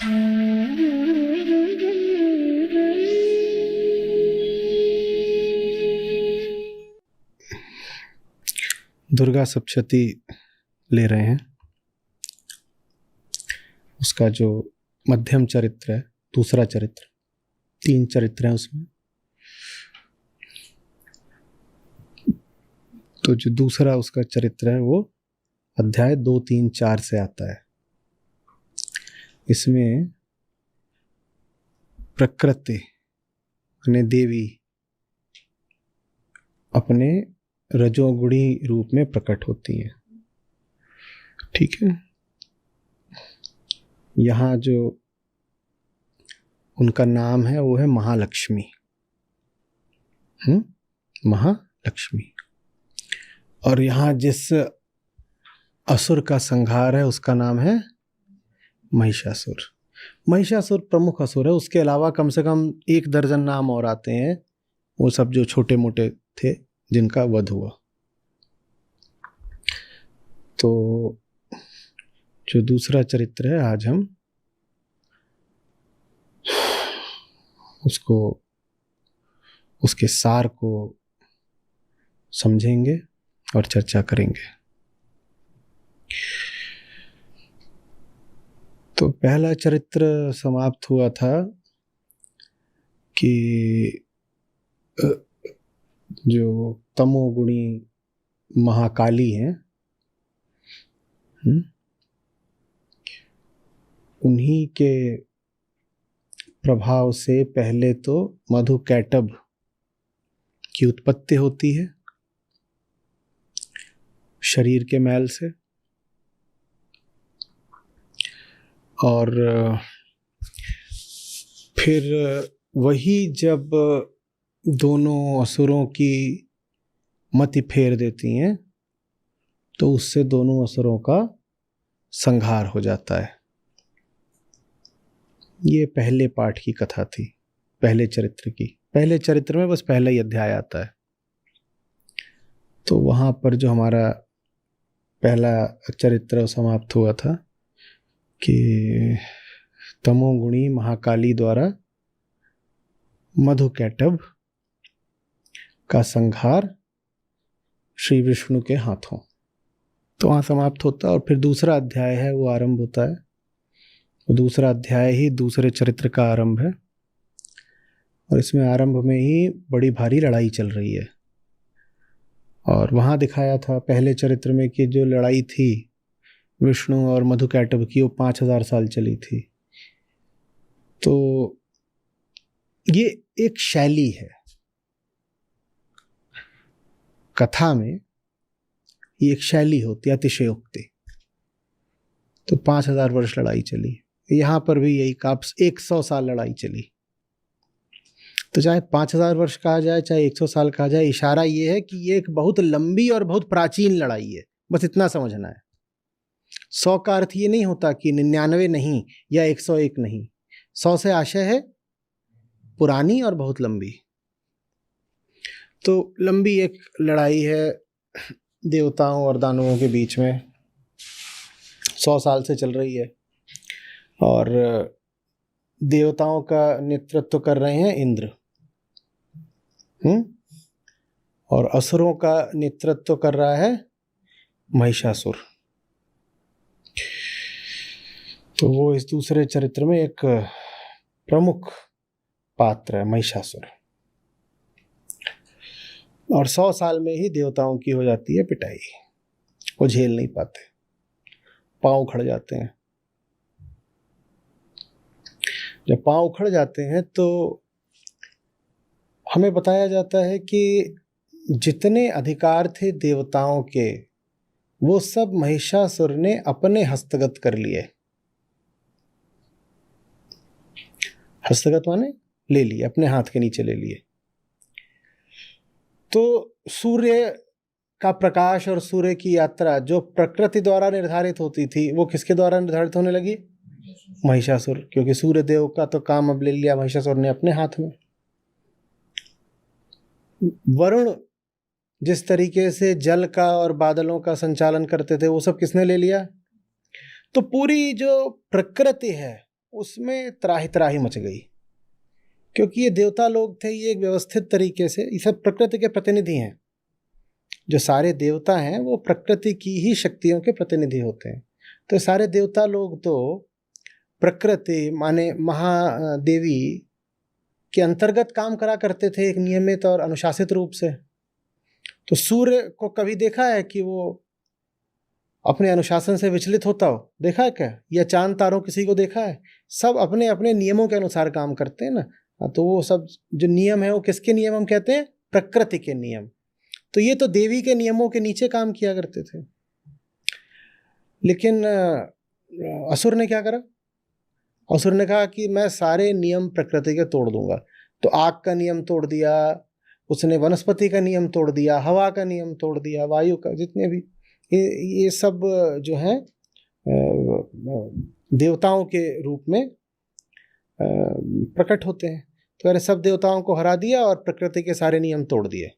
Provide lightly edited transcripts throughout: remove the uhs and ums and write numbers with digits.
दुर्गा सप्तशती ले रहे हैं। उसका जो मध्यम चरित्र है, दूसरा चरित्र, 3 चरित्र हैं उसमें, तो जो दूसरा उसका चरित्र है वो अध्याय 2, 3, 4 से आता है। इसमें प्रकृति यानी देवी अपने रजोगुणी रूप में प्रकट होती है। ठीक है। यहाँ जो उनका नाम है वो है महालक्ष्मी। महालक्ष्मी। और यहाँ जिस असुर का संहार है उसका नाम है महिषासुर। महिषासुर प्रमुख असुर है, उसके अलावा कम से कम 1 दर्जन नाम और आते हैं, वो सब जो छोटे मोटे थे जिनका वध हुआ। तो जो दूसरा चरित्र है आज हम उसको, उसके सार को समझेंगे और चर्चा करेंगे। तो पहला चरित्र समाप्त हुआ था कि जो तमोगुणी महाकाली हैं, उन्हीं के प्रभाव से पहले तो मधुकैटभ की उत्पत्ति होती है शरीर के मैल से, और फिर वही जब दोनों असुरों की मति फेर देती हैं तो उससे दोनों असुरों का संहार हो जाता है। ये पहले पाठ की कथा थी, पहले चरित्र की। पहले चरित्र में बस पहला ही अध्याय आता है। तो वहां पर जो हमारा पहला चरित्र समाप्त हुआ था कि तमोगुणी महाकाली द्वारा मधुकैटभ का संहार श्री विष्णु के हाथों, तो वहां समाप्त होता है। और फिर दूसरा अध्याय है वो आरंभ होता है। वो दूसरा अध्याय ही दूसरे चरित्र का आरंभ है, और इसमें आरंभ में ही बड़ी भारी लड़ाई चल रही है। और वहां दिखाया था पहले चरित्र में कि जो लड़ाई थी विष्णु और मधुकैटभ की वो 5000 साल चली थी। तो ये एक शैली है कथा में, ये एक शैली होती है अतिशयोक्ति। तो 5000 वर्ष लड़ाई चली, यहां पर भी यही 100 साल लड़ाई चली। तो चाहे 5000 वर्ष कहा जाए चाहे 100 साल कहा जाए, इशारा ये है कि ये एक बहुत लंबी और बहुत प्राचीन लड़ाई है, बस इतना समझना है। 100 का अर्थ ये नहीं होता कि 99 नहीं या 101 नहीं। 100 से आशय है पुरानी और बहुत लंबी। तो लंबी एक लड़ाई है देवताओं और दानवों के बीच में, 100 साल से चल रही है। और देवताओं का नेतृत्व कर रहे हैं इंद्र, और असुरों का नेतृत्व कर रहा है महिषासुर। तो वो इस दूसरे चरित्र में एक प्रमुख पात्र है महिषासुर। और 100 साल में ही देवताओं की हो जाती है पिटाई, वो झेल नहीं पाते, पांव उखड़ जाते हैं। जब पांव उखड़ जाते हैं तो हमें बताया जाता है कि जितने अधिकार थे देवताओं के वो सब महिषासुर ने अपने हस्तगत कर लिए। हस्तगत माने ले लिए, अपने हाथ के नीचे ले लिए। तो सूर्य का प्रकाश और सूर्य की यात्रा जो प्रकृति द्वारा निर्धारित होती थी वो किसके द्वारा निर्धारित होने लगी? महिषासुर, क्योंकि सूर्य देव का तो काम अब ले लिया महिषासुर ने अपने हाथ में। वरुण जिस तरीके से जल का और बादलों का संचालन करते थे वो सब किसने ले लिया? तो पूरी जो प्रकृति है उसमें त्राही त्राही मच गई, क्योंकि ये देवता लोग थे, ये एक व्यवस्थित तरीके से, ये सब प्रकृति के प्रतिनिधि हैं। जो सारे देवता हैं वो प्रकृति की ही शक्तियों के प्रतिनिधि होते हैं। तो सारे देवता लोग तो प्रकृति माने महादेवी के अंतर्गत काम करा करते थे, एक नियमित और अनुशासित रूप से। तो सूर्य को कभी देखा है कि वो अपने अनुशासन से विचलित होता हो? देखा है क्या? या चांद तारों किसी को देखा है? सब अपने अपने नियमों के अनुसार काम करते हैं ना। तो वो सब जो नियम है वो किसके नियम हम कहते हैं? प्रकृति के नियम। तो ये तो देवी के नियमों के नीचे काम किया करते थे। लेकिन असुर ने क्या करा? असुर ने कहा कि मैं सारे नियम प्रकृति के तोड़ दूंगा। तो आग का नियम तोड़ दिया उसने, वनस्पति का नियम तोड़ दिया, हवा का नियम तोड़ दिया, वायु का, जितने भी ये सब जो है देवताओं के रूप में प्रकट होते हैं। तो अरे सब देवताओं को हरा दिया और प्रकृति के सारे नियम तोड़ दिए।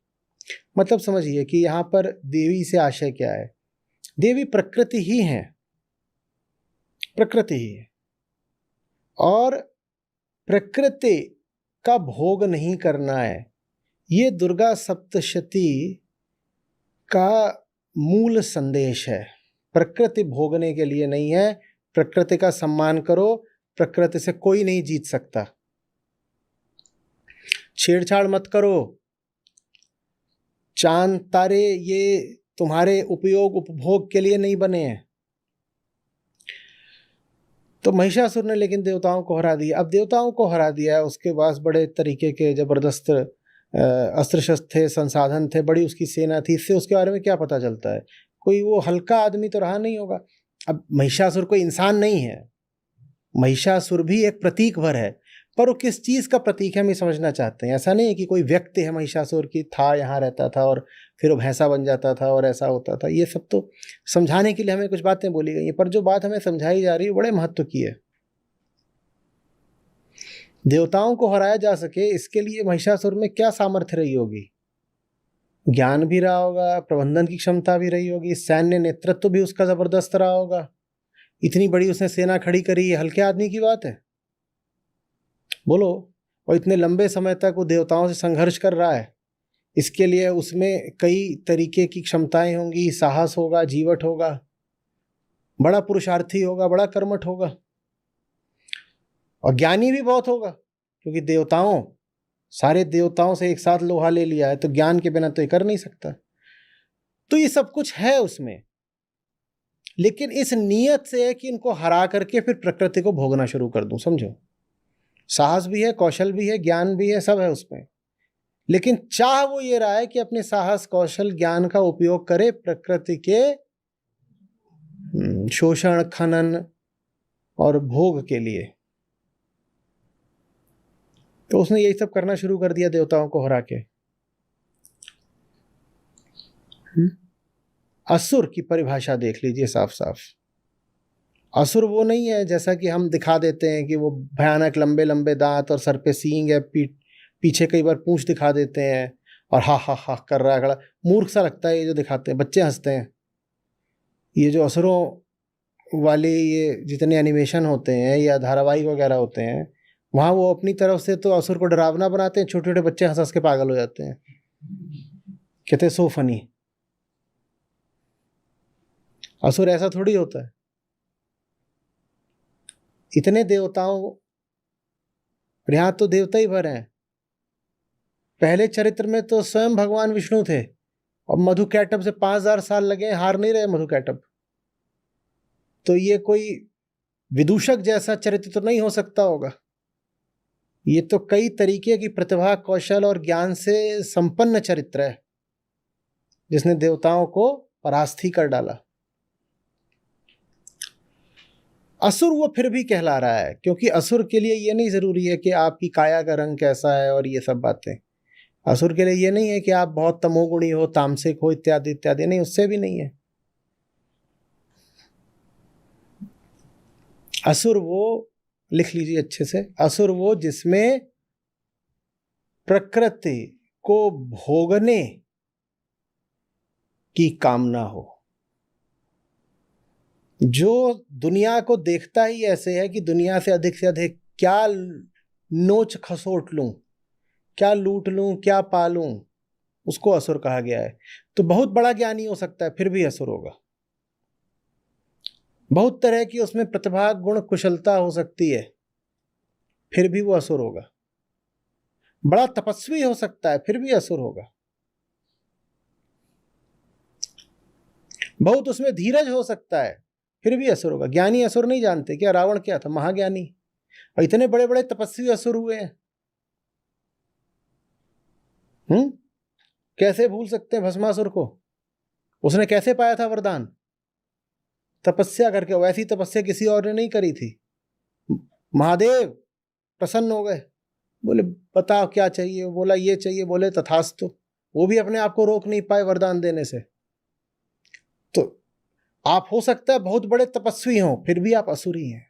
मतलब समझिए कि यहाँ पर देवी से आशय क्या है? देवी प्रकृति ही है, प्रकृति ही है, और प्रकृति का भोग नहीं करना है। ये दुर्गा सप्तशती का मूल संदेश है। प्रकृति भोगने के लिए नहीं है, प्रकृति का सम्मान करो, प्रकृति से कोई नहीं जीत सकता। छेड़छाड़ मत करो। चांद तारे ये तुम्हारे उपयोग उपभोग के लिए नहीं बने हैं। तो महिषासुर ने लेकिन देवताओं को हरा दिया। अब देवताओं को हरा दिया, उसके पास बड़े तरीके के जबरदस्त अस्त्र शस्त्र थे, संसाधन थे, बड़ी उसकी सेना थी। इससे उसके बारे में क्या पता चलता है? कोई वो हल्का आदमी तो रहा नहीं होगा। अब महिषासुर कोई इंसान नहीं है, महिषासुर भी एक प्रतीक भर है, पर वो किस चीज़ का प्रतीक है हम ये समझना चाहते हैं। ऐसा नहीं है कि कोई व्यक्ति है महिषासुर की, था, यहाँ रहता था और फिर वो भैंसा बन जाता था और ऐसा होता था। ये सब तो समझाने के लिए हमें कुछ बातें बोली गई हैं, पर जो बात हमें समझाई जा रही है बड़े महत्व की है। देवताओं को हराया जा सके इसके लिए महिषासुर में क्या सामर्थ्य रही होगी? ज्ञान भी रहा होगा, प्रबंधन की क्षमता भी रही होगी, सैन्य नेतृत्व भी उसका जबरदस्त रहा होगा। इतनी बड़ी उसने सेना खड़ी करी, ये हल्के आदमी की बात है? बोलो। और इतने लंबे समय तक वो देवताओं से संघर्ष कर रहा है, इसके लिए उसमें कई तरीके की क्षमताएं होंगी, साहस होगा, जीवट होगा, बड़ा पुरुषार्थी होगा, बड़ा कर्मठ होगा, और ज्ञानी भी बहुत होगा, क्योंकि देवताओं, सारे देवताओं से एक साथ लोहा ले लिया है, तो ज्ञान के बिना तो ये कर नहीं सकता। तो ये सब कुछ है उसमें, लेकिन इस नियत से है कि इनको हरा करके फिर प्रकृति को भोगना शुरू कर दूं। समझो, साहस भी है, कौशल भी है, ज्ञान भी है, सब है उसमें, लेकिन चाह वो ये रहा है कि अपने साहस, कौशल, ज्ञान का उपयोग करे प्रकृति के शोषण, खनन और भोग के लिए। तो उसने यही सब करना शुरू कर दिया देवताओं को हरा के। असुर की परिभाषा देख लीजिए साफ साफ। असुर वो नहीं है जैसा कि हम दिखा देते हैं कि वो भयानक लंबे लंबे दांत और सर पे सींग है, पीछे कई बार पूंछ दिखा देते हैं और हा हा हा कर रहा है खड़ा। मूर्ख सा लगता है ये जो दिखाते हैं, बच्चे हंसते हैं। ये जो असुरों वाले ये जितने एनिमेशन होते हैं या धारावाहिक वगैरह होते हैं, वहाँ वो अपनी तरफ से तो असुर को डरावना बनाते हैं, छोटे छोटे बच्चे हंस हंस के पागल हो जाते हैं, कहते हैं सो फनी। असुर ऐसा थोड़ी होता है। इतने देवताओं, यहाँ तो देवता ही भर हैं। पहले चरित्र में तो स्वयं भगवान विष्णु थे, और मधुकैटभ से 5000 साल लगे, हार नहीं रहे मधुकैटभ। तो ये कोई विदूषक जैसा चरित्र तो नहीं हो सकता होगा। ये तो कई तरीके की प्रतिभा, कौशल और ज्ञान से संपन्न चरित्र है, जिसने देवताओं को परास्त ही कर डाला। असुर वो फिर भी कहला रहा है, क्योंकि असुर के लिए ये नहीं जरूरी है कि आपकी काया का रंग कैसा है और ये सब बातें। असुर के लिए ये नहीं है कि आप बहुत तमोगुणी हो, तामसिक हो, इत्यादि इत्यादि, नहीं, उससे भी नहीं है। असुर वो, लिख लीजिए अच्छे से, असुर वो जिसमें प्रकृति को भोगने की कामना हो। जो दुनिया को देखता ही ऐसे है कि दुनिया से अधिक क्या नोच खसोट लूं, क्या लूट लूं, क्या पालूं, उसको असुर कहा गया है। तो बहुत बड़ा ज्ञानी हो सकता है फिर भी असुर होगा। बहुत तरह की उसमें प्रतिभा, गुण, कुशलता हो सकती है, फिर भी वो असुर होगा। बड़ा तपस्वी हो सकता है, फिर भी असुर होगा। बहुत उसमें धीरज हो सकता है, फिर भी असुर होगा। ज्ञानी असुर नहीं जानते क्या? रावण क्या था? महाज्ञानी, और इतने बड़े बड़े तपस्वी असुर हुए हैं। कैसे भूल सकते हैं भस्मासुर को? उसने कैसे पाया था वरदान? तपस्या करके। वैसी तपस्या किसी और ने नहीं करी थी। महादेव प्रसन्न हो गए, बोले बताओ क्या चाहिए? बोला ये चाहिए। बोले तथास्तु। वो भी अपने आप को रोक नहीं पाए वरदान देने से। तो आप हो सकता है बहुत बड़े तपस्वी हो, फिर भी आप असुरी हैं।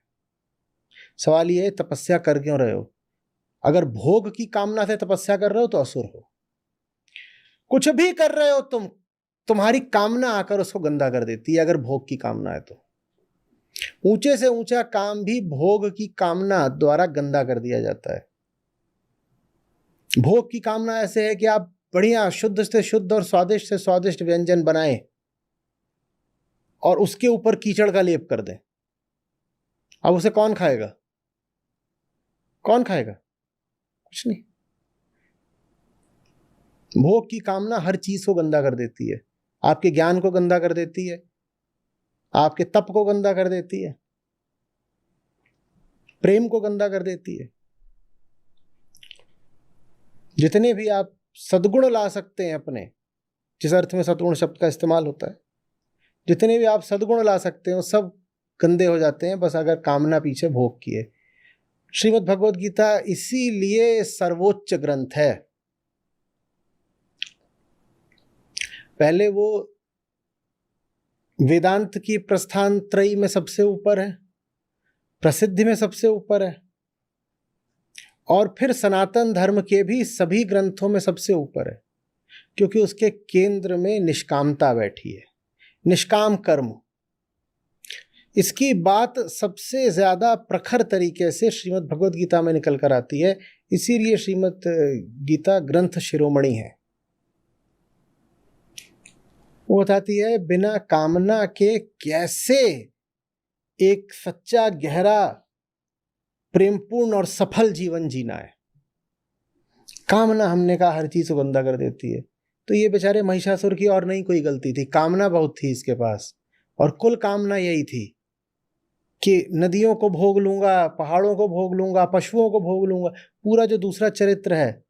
सवाल ये है तपस्या कर क्यों रहे हो? अगर भोग की कामना से तपस्या कर रहे हो तो असुर हो। कुछ भी कर रहे हो तुम, तुम्हारी कामना आकर उसको गंदा कर देती है। अगर भोग की कामना है तो ऊंचे से ऊंचा काम भी भोग की कामना द्वारा गंदा कर दिया जाता है। भोग की कामना ऐसे है कि आप बढ़िया शुद्ध से शुद्ध और स्वादिष्ट से स्वादिष्ट व्यंजन बनाएं और उसके ऊपर कीचड़ का लेप कर दें। अब उसे कौन खाएगा? कौन खाएगा? कुछ नहीं। भोग की कामना हर चीज को गंदा कर देती है। आपके ज्ञान को गंदा कर देती है, आपके तप को गंदा कर देती है, प्रेम को गंदा कर देती है। जितने भी आप सद्गुण ला सकते हैं अपने, जिस अर्थ में सद्गुण शब्द का इस्तेमाल होता है, जितने भी आप सद्गुण ला सकते हो सब गंदे हो जाते हैं बस अगर कामना पीछे भोग की है। श्रीमद् भगवद गीता इसीलिए सर्वोच्च ग्रंथ है। पहले वो वेदांत की प्रस्थान त्रयी में सबसे ऊपर है, प्रसिद्धि में सबसे ऊपर है, और फिर सनातन धर्म के भी सभी ग्रंथों में सबसे ऊपर है, क्योंकि उसके केंद्र में निष्कामता बैठी है, निष्काम कर्म। इसकी बात सबसे ज्यादा प्रखर तरीके से श्रीमद् भगवद गीता में निकल कर आती है। इसीलिए श्रीमद् गीता ग्रंथ शिरोमणि है। वो बताती है बिना कामना के कैसे एक सच्चा, गहरा, प्रेमपूर्ण और सफल जीवन जीना है। कामना हमने कहा हर चीज को गंदा कर देती है। तो ये बेचारे महिषासुर की और नहीं कोई गलती थी, कामना बहुत थी इसके पास, और कुल कामना यही थी कि नदियों को भोग लूंगा, पहाड़ों को भोग लूंगा, पशुओं को भोग लूंगा। पूरा जो दूसरा चरित्र है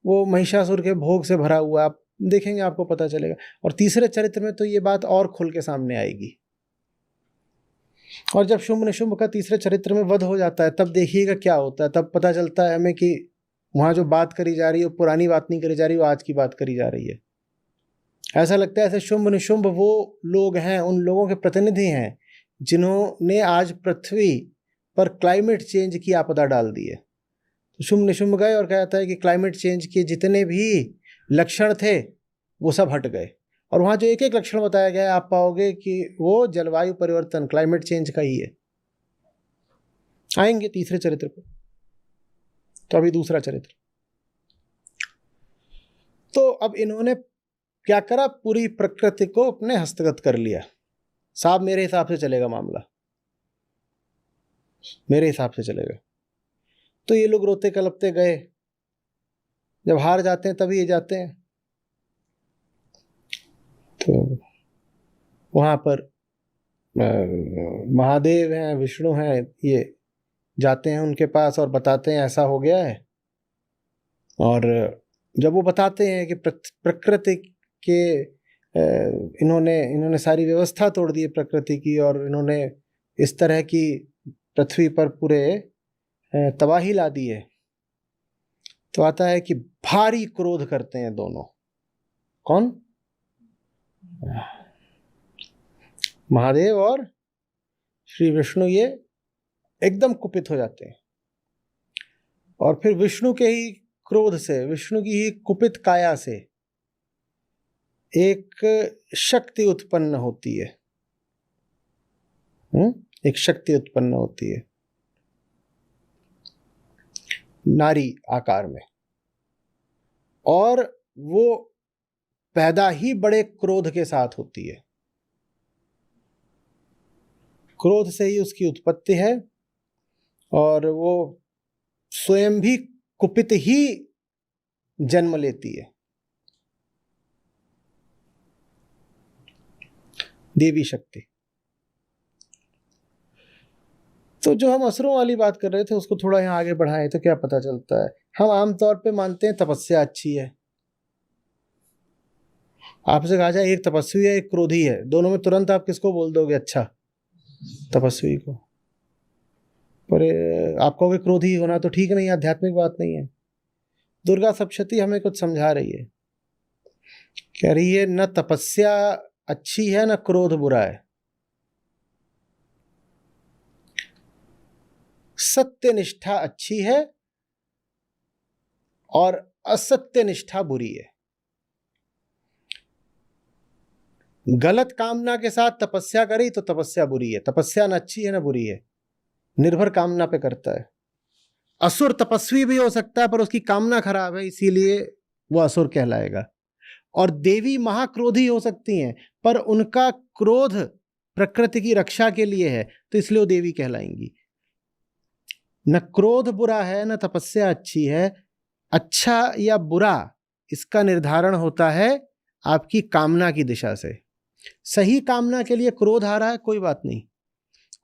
वो महिषासुर के भोग से भरा हुआ, आप देखेंगे आपको पता चलेगा। और तीसरे चरित्र में तो ये बात और खुल के सामने आएगी। और जब शुंभ निशुंभ का तीसरे चरित्र में वध हो जाता है तब देखिएगा क्या होता है। तब पता चलता है हमें कि वहां जो बात करी जा रही है वो पुरानी बात नहीं करी जा रही, वो आज की बात करी जा रही है। ऐसा लगता है ऐसे शुंभ निशुंभ वो लोग हैं, उन लोगों के प्रतिनिधि हैं जिन्होंने आज पृथ्वी पर क्लाइमेट चेंज की आपदा डाल दी है। तो शुंभ निशुंभ गए और कहता है कि क्लाइमेट चेंज के जितने भी लक्षण थे वो सब हट गए। और वहां जो एक एक लक्षण बताया गया है आप पाओगे कि वो जलवायु परिवर्तन, क्लाइमेट चेंज का ही है। आएंगे तीसरे चरित्र पर। तो अभी दूसरा चरित्र। तो अब इन्होंने क्या करा? पूरी प्रकृति को अपने हस्तगत कर लिया। साहब मेरे हिसाब से चलेगा मामला, मेरे हिसाब से चलेगा। तो ये लोग रोते कलपते गए। जब हार जाते हैं तभी ये जाते हैं। तो वहां पर महादेव हैं, विष्णु हैं, ये जाते हैं उनके पास और बताते हैं ऐसा हो गया है। और जब वो बताते हैं कि प्रकृति के इन्होंने सारी व्यवस्था तोड़ दी है प्रकृति की, और इन्होंने इस तरह की पृथ्वी पर पूरे तबाही ला दी है, तो आता है कि भारी क्रोध करते हैं दोनों। कौन? महादेव और श्री विष्णु। ये एकदम कुपित हो जाते हैं और फिर विष्णु के ही क्रोध से, विष्णु की ही कुपित काया से एक शक्ति उत्पन्न होती है। एक शक्ति उत्पन्न होती है नारी आकार में, और वो पैदा ही बड़े क्रोध के साथ होती है। क्रोध से ही उसकी उत्पत्ति है, और वो स्वयं भी कुपित ही जन्म लेती है। देवी शक्ति। तो जो हम असुरों वाली बात कर रहे थे उसको थोड़ा यहाँ आगे बढ़ाएं तो क्या पता चलता है। हम आमतौर पे मानते हैं तपस्या अच्छी है। आपसे कहा जाए एक तपस्वी है एक क्रोधी है, दोनों में तुरंत आप किसको बोल दोगे? अच्छा, तपस्वी को। पर आप कहोगे क्रोधी होना तो ठीक नहीं, आध्यात्मिक बात नहीं है। दुर्गा सप्तशती हमें कुछ समझा रही है, कह रही है न तपस्या अच्छी है न क्रोध बुरा है। सत्य निष्ठा अच्छी है और असत्य निष्ठा बुरी है। गलत कामना के साथ तपस्या करी तो तपस्या बुरी है। तपस्या न अच्छी है न बुरी है, निर्भर कामना पे करता है। असुर तपस्वी भी हो सकता है पर उसकी कामना खराब है, इसीलिए वो असुर कहलाएगा। और देवी महाक्रोधी हो सकती हैं पर उनका क्रोध प्रकृति की रक्षा के लिए है, तो इसलिए वो देवी कहलाएंगी। न क्रोध बुरा है न तपस्या अच्छी है। अच्छा या बुरा इसका निर्धारण होता है आपकी कामना की दिशा से। सही कामना के लिए क्रोध आ रहा है कोई बात नहीं,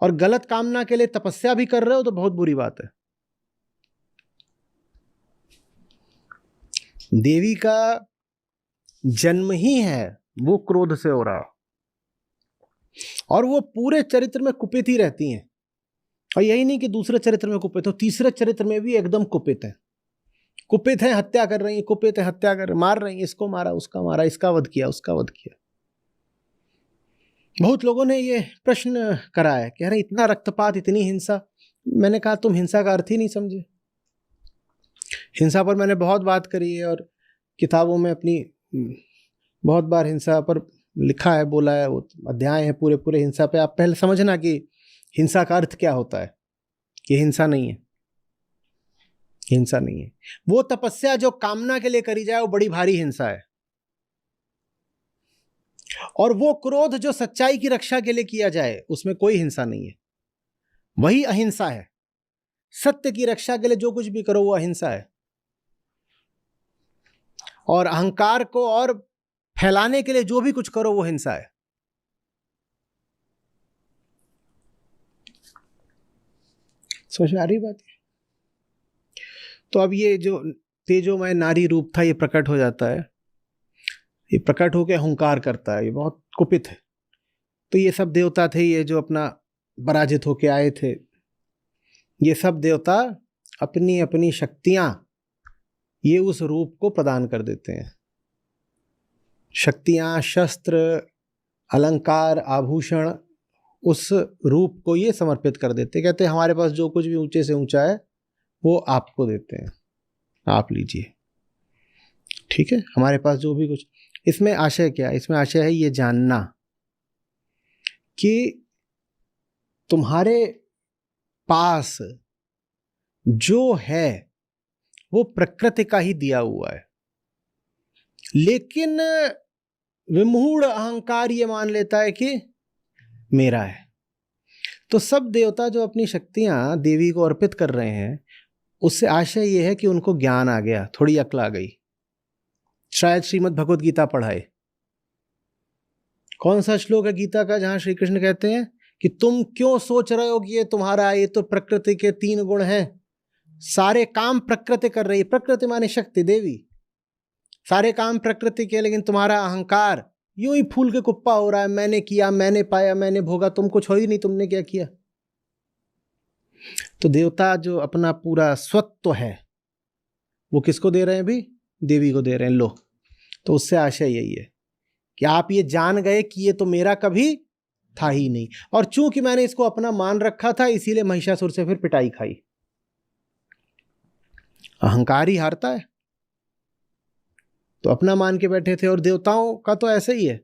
और गलत कामना के लिए तपस्या भी कर रहे हो तो बहुत बुरी बात है। देवी का जन्म ही है वो क्रोध से हो रहा, और वो पूरे चरित्र में कुपित ही रहती हैं। और यही नहीं कि दूसरे चरित्र में कुपित हो, तीसरे चरित्र में भी एकदम कुपित है। कुपित है, हत्या कर रही है, कुपित है, हत्या कर, मार रही है, इसको मारा, उसका मारा, इसका वध किया, उसका वध किया। बहुत लोगों ने ये प्रश्न करा है, कह रहे इतना रक्तपात, इतनी हिंसा। मैंने कहा तुम हिंसा का अर्थ ही नहीं समझे। हिंसा पर मैंने बहुत बात करी है और किताबों में अपनी बहुत बार हिंसा पर लिखा है, बोला है, वो अध्याय है पूरे पूरे हिंसा पे। आप पहले समझना कि हिंसा का अर्थ क्या होता है। कि हिंसा नहीं है, हिंसा नहीं है। वो तपस्या जो कामना के लिए करी जाए वो बड़ी भारी हिंसा है, और वो क्रोध जो सच्चाई की रक्षा के लिए किया जाए उसमें कोई हिंसा नहीं है, वही अहिंसा है। सत्य की रक्षा के लिए जो कुछ भी करो वो अहिंसा है, और अहंकार को और फैलाने के लिए जो भी कुछ करो वो हिंसा है। समझ में आ रही बात है? तो अब ये जो तेजोमय नारी रूप था ये प्रकट हो जाता है, ये प्रकट होकर अहंकार करता है, ये बहुत कुपित है। तो ये सब देवता थे, ये जो अपना पराजित होके आए थे, ये सब देवता अपनी अपनी शक्तियां ये उस रूप को प्रदान कर देते हैं। शक्तियां, शस्त्र, अलंकार, आभूषण उस रूप को ये समर्पित कर देते। कहते हैं हमारे पास जो कुछ भी ऊंचे से ऊंचा है वो आपको देते हैं, आप लीजिए, ठीक है। हमारे पास जो भी कुछ, इसमें आशय क्या है? इसमें आशय है ये जानना कि तुम्हारे पास जो है वो प्रकृति का ही दिया हुआ है, लेकिन विमूढ़ अहंकार ये मान लेता है कि मेरा है। तो सब देवता जो अपनी शक्तियां देवी को अर्पित कर रहे हैं, उससे आशय ये है कि उनको ज्ञान आ गया, थोड़ी अक्ल आ गई। शायद श्रीमद् भगवद गीता पढ़ाए। कौन सा श्लोक है गीता का जहां श्री कृष्ण कहते हैं कि तुम क्यों सोच रहे हो कि ये तुम्हारा, ये तो प्रकृति के 3 गुण हैं, सारे काम प्रकृति कर रही है। प्रकृति माने शक्ति, देवी। सारे काम प्रकृति के, लेकिन तुम्हारा अहंकार यूं ही फूल के कुप्पा हो रहा है, मैंने किया, मैंने पाया, मैंने भोगा। तुम कुछ हो ही नहीं, तुमने क्या किया। तो देवता जो अपना पूरा स्वत्व है वो किसको दे रहे हैं? भी देवी को दे रहे हैं। लो, तो उससे आशय यही है कि आप ये जान गए कि ये तो मेरा कभी था ही नहीं, और चूंकि मैंने इसको अपना मान रखा था इसीलिए महिषासुर से फिर पिटाई खाई। अहंकार ही हारता है। तो अपना मान के बैठे थे। और देवताओं का तो ऐसे ही है,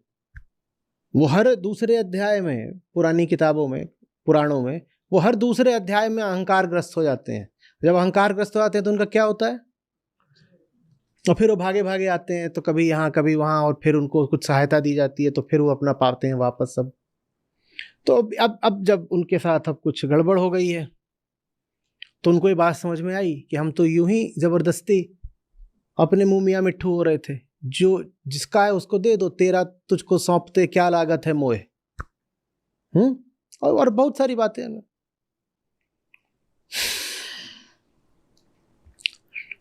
वो हर दूसरे अध्याय में पुरानी किताबों में, पुराणों में, वो हर दूसरे अध्याय में अहंकारग्रस्त हो जाते हैं। जब अहंकारग्रस्त हो जाते हैं तो उनका क्या होता है, और फिर वो भागे भागे आते हैं, तो कभी यहाँ कभी वहाँ, और फिर उनको कुछ सहायता दी जाती है तो फिर वो अपना पाते हैं वापस सब। तो अब जब उनके साथ अब कुछ गड़बड़ हो गई है तो उनको ये बात समझ में आई कि हम तो यूं ही जबरदस्ती अपने मुंह मियाँ मिट्ठू हो रहे थे, जो जिसका है उसको दे दो, तेरा तुझको सौंपते क्या लागत है मोए। और बहुत सारी बातें हैं।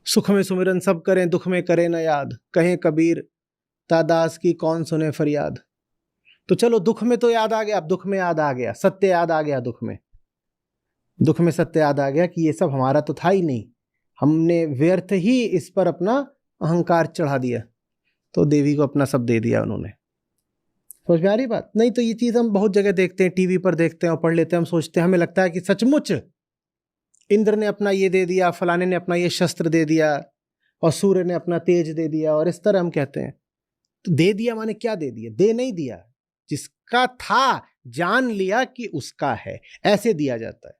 सुख में सुमिरन सब करें, दुख में करें न याद, कहें कबीर तादास की कौन सुने फरियाद। तो चलो दुख में तो याद आ गया, अब दुख में याद आ गया, सत्य याद आ गया, दुख में सत्य याद आ गया कि ये सब हमारा तो था ही नहीं, हमने व्यर्थ ही इस पर अपना अहंकार चढ़ा दिया, तो देवी को अपना सब दे दिया उन्होंने। समझ में आ रही बात? नहीं तो ये चीज़ हम बहुत जगह देखते हैं, टीवी पर देखते हैं और पढ़ लेते हैं, हम सोचते हैं, हमें लगता है कि सचमुच इंद्र ने अपना ये दे दिया, फलाने ने अपना ये शस्त्र दे दिया, और सूर्य ने अपना तेज दे दिया, और इस तरह हम कहते हैं। तो दे दिया माने क्या दे दिया? दे नहीं दिया, जिसका था जान लिया कि उसका है, ऐसे दिया जाता है।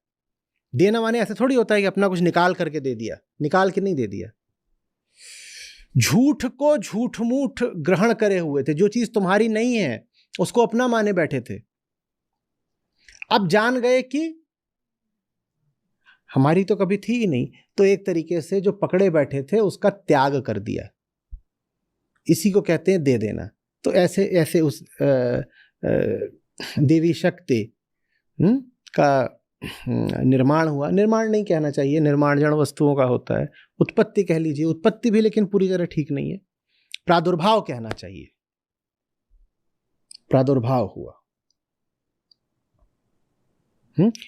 देना माने ऐसे थोड़ी होता है कि अपना कुछ निकाल करके दे दिया, निकाल के नहीं दे दिया। झूठ को झूठ मूठ ग्रहण करे हुए थे, जो चीज तुम्हारी नहीं है उसको अपना माने बैठे थे। अब जान गए कि हमारी तो कभी थी ही नहीं, तो एक तरीके से जो पकड़े बैठे थे उसका त्याग कर दिया। इसी को कहते हैं दे देना। तो ऐसे ऐसे उस देवी शक्ति का निर्माण हुआ। निर्माण नहीं कहना चाहिए, निर्माण जड़ वस्तुओं का होता है, उत्पत्ति कह लीजिए, उत्पत्ति भी लेकिन पूरी तरह ठीक नहीं है, प्रादुर्भाव कहना चाहिए। प्रादुर्भाव हुआ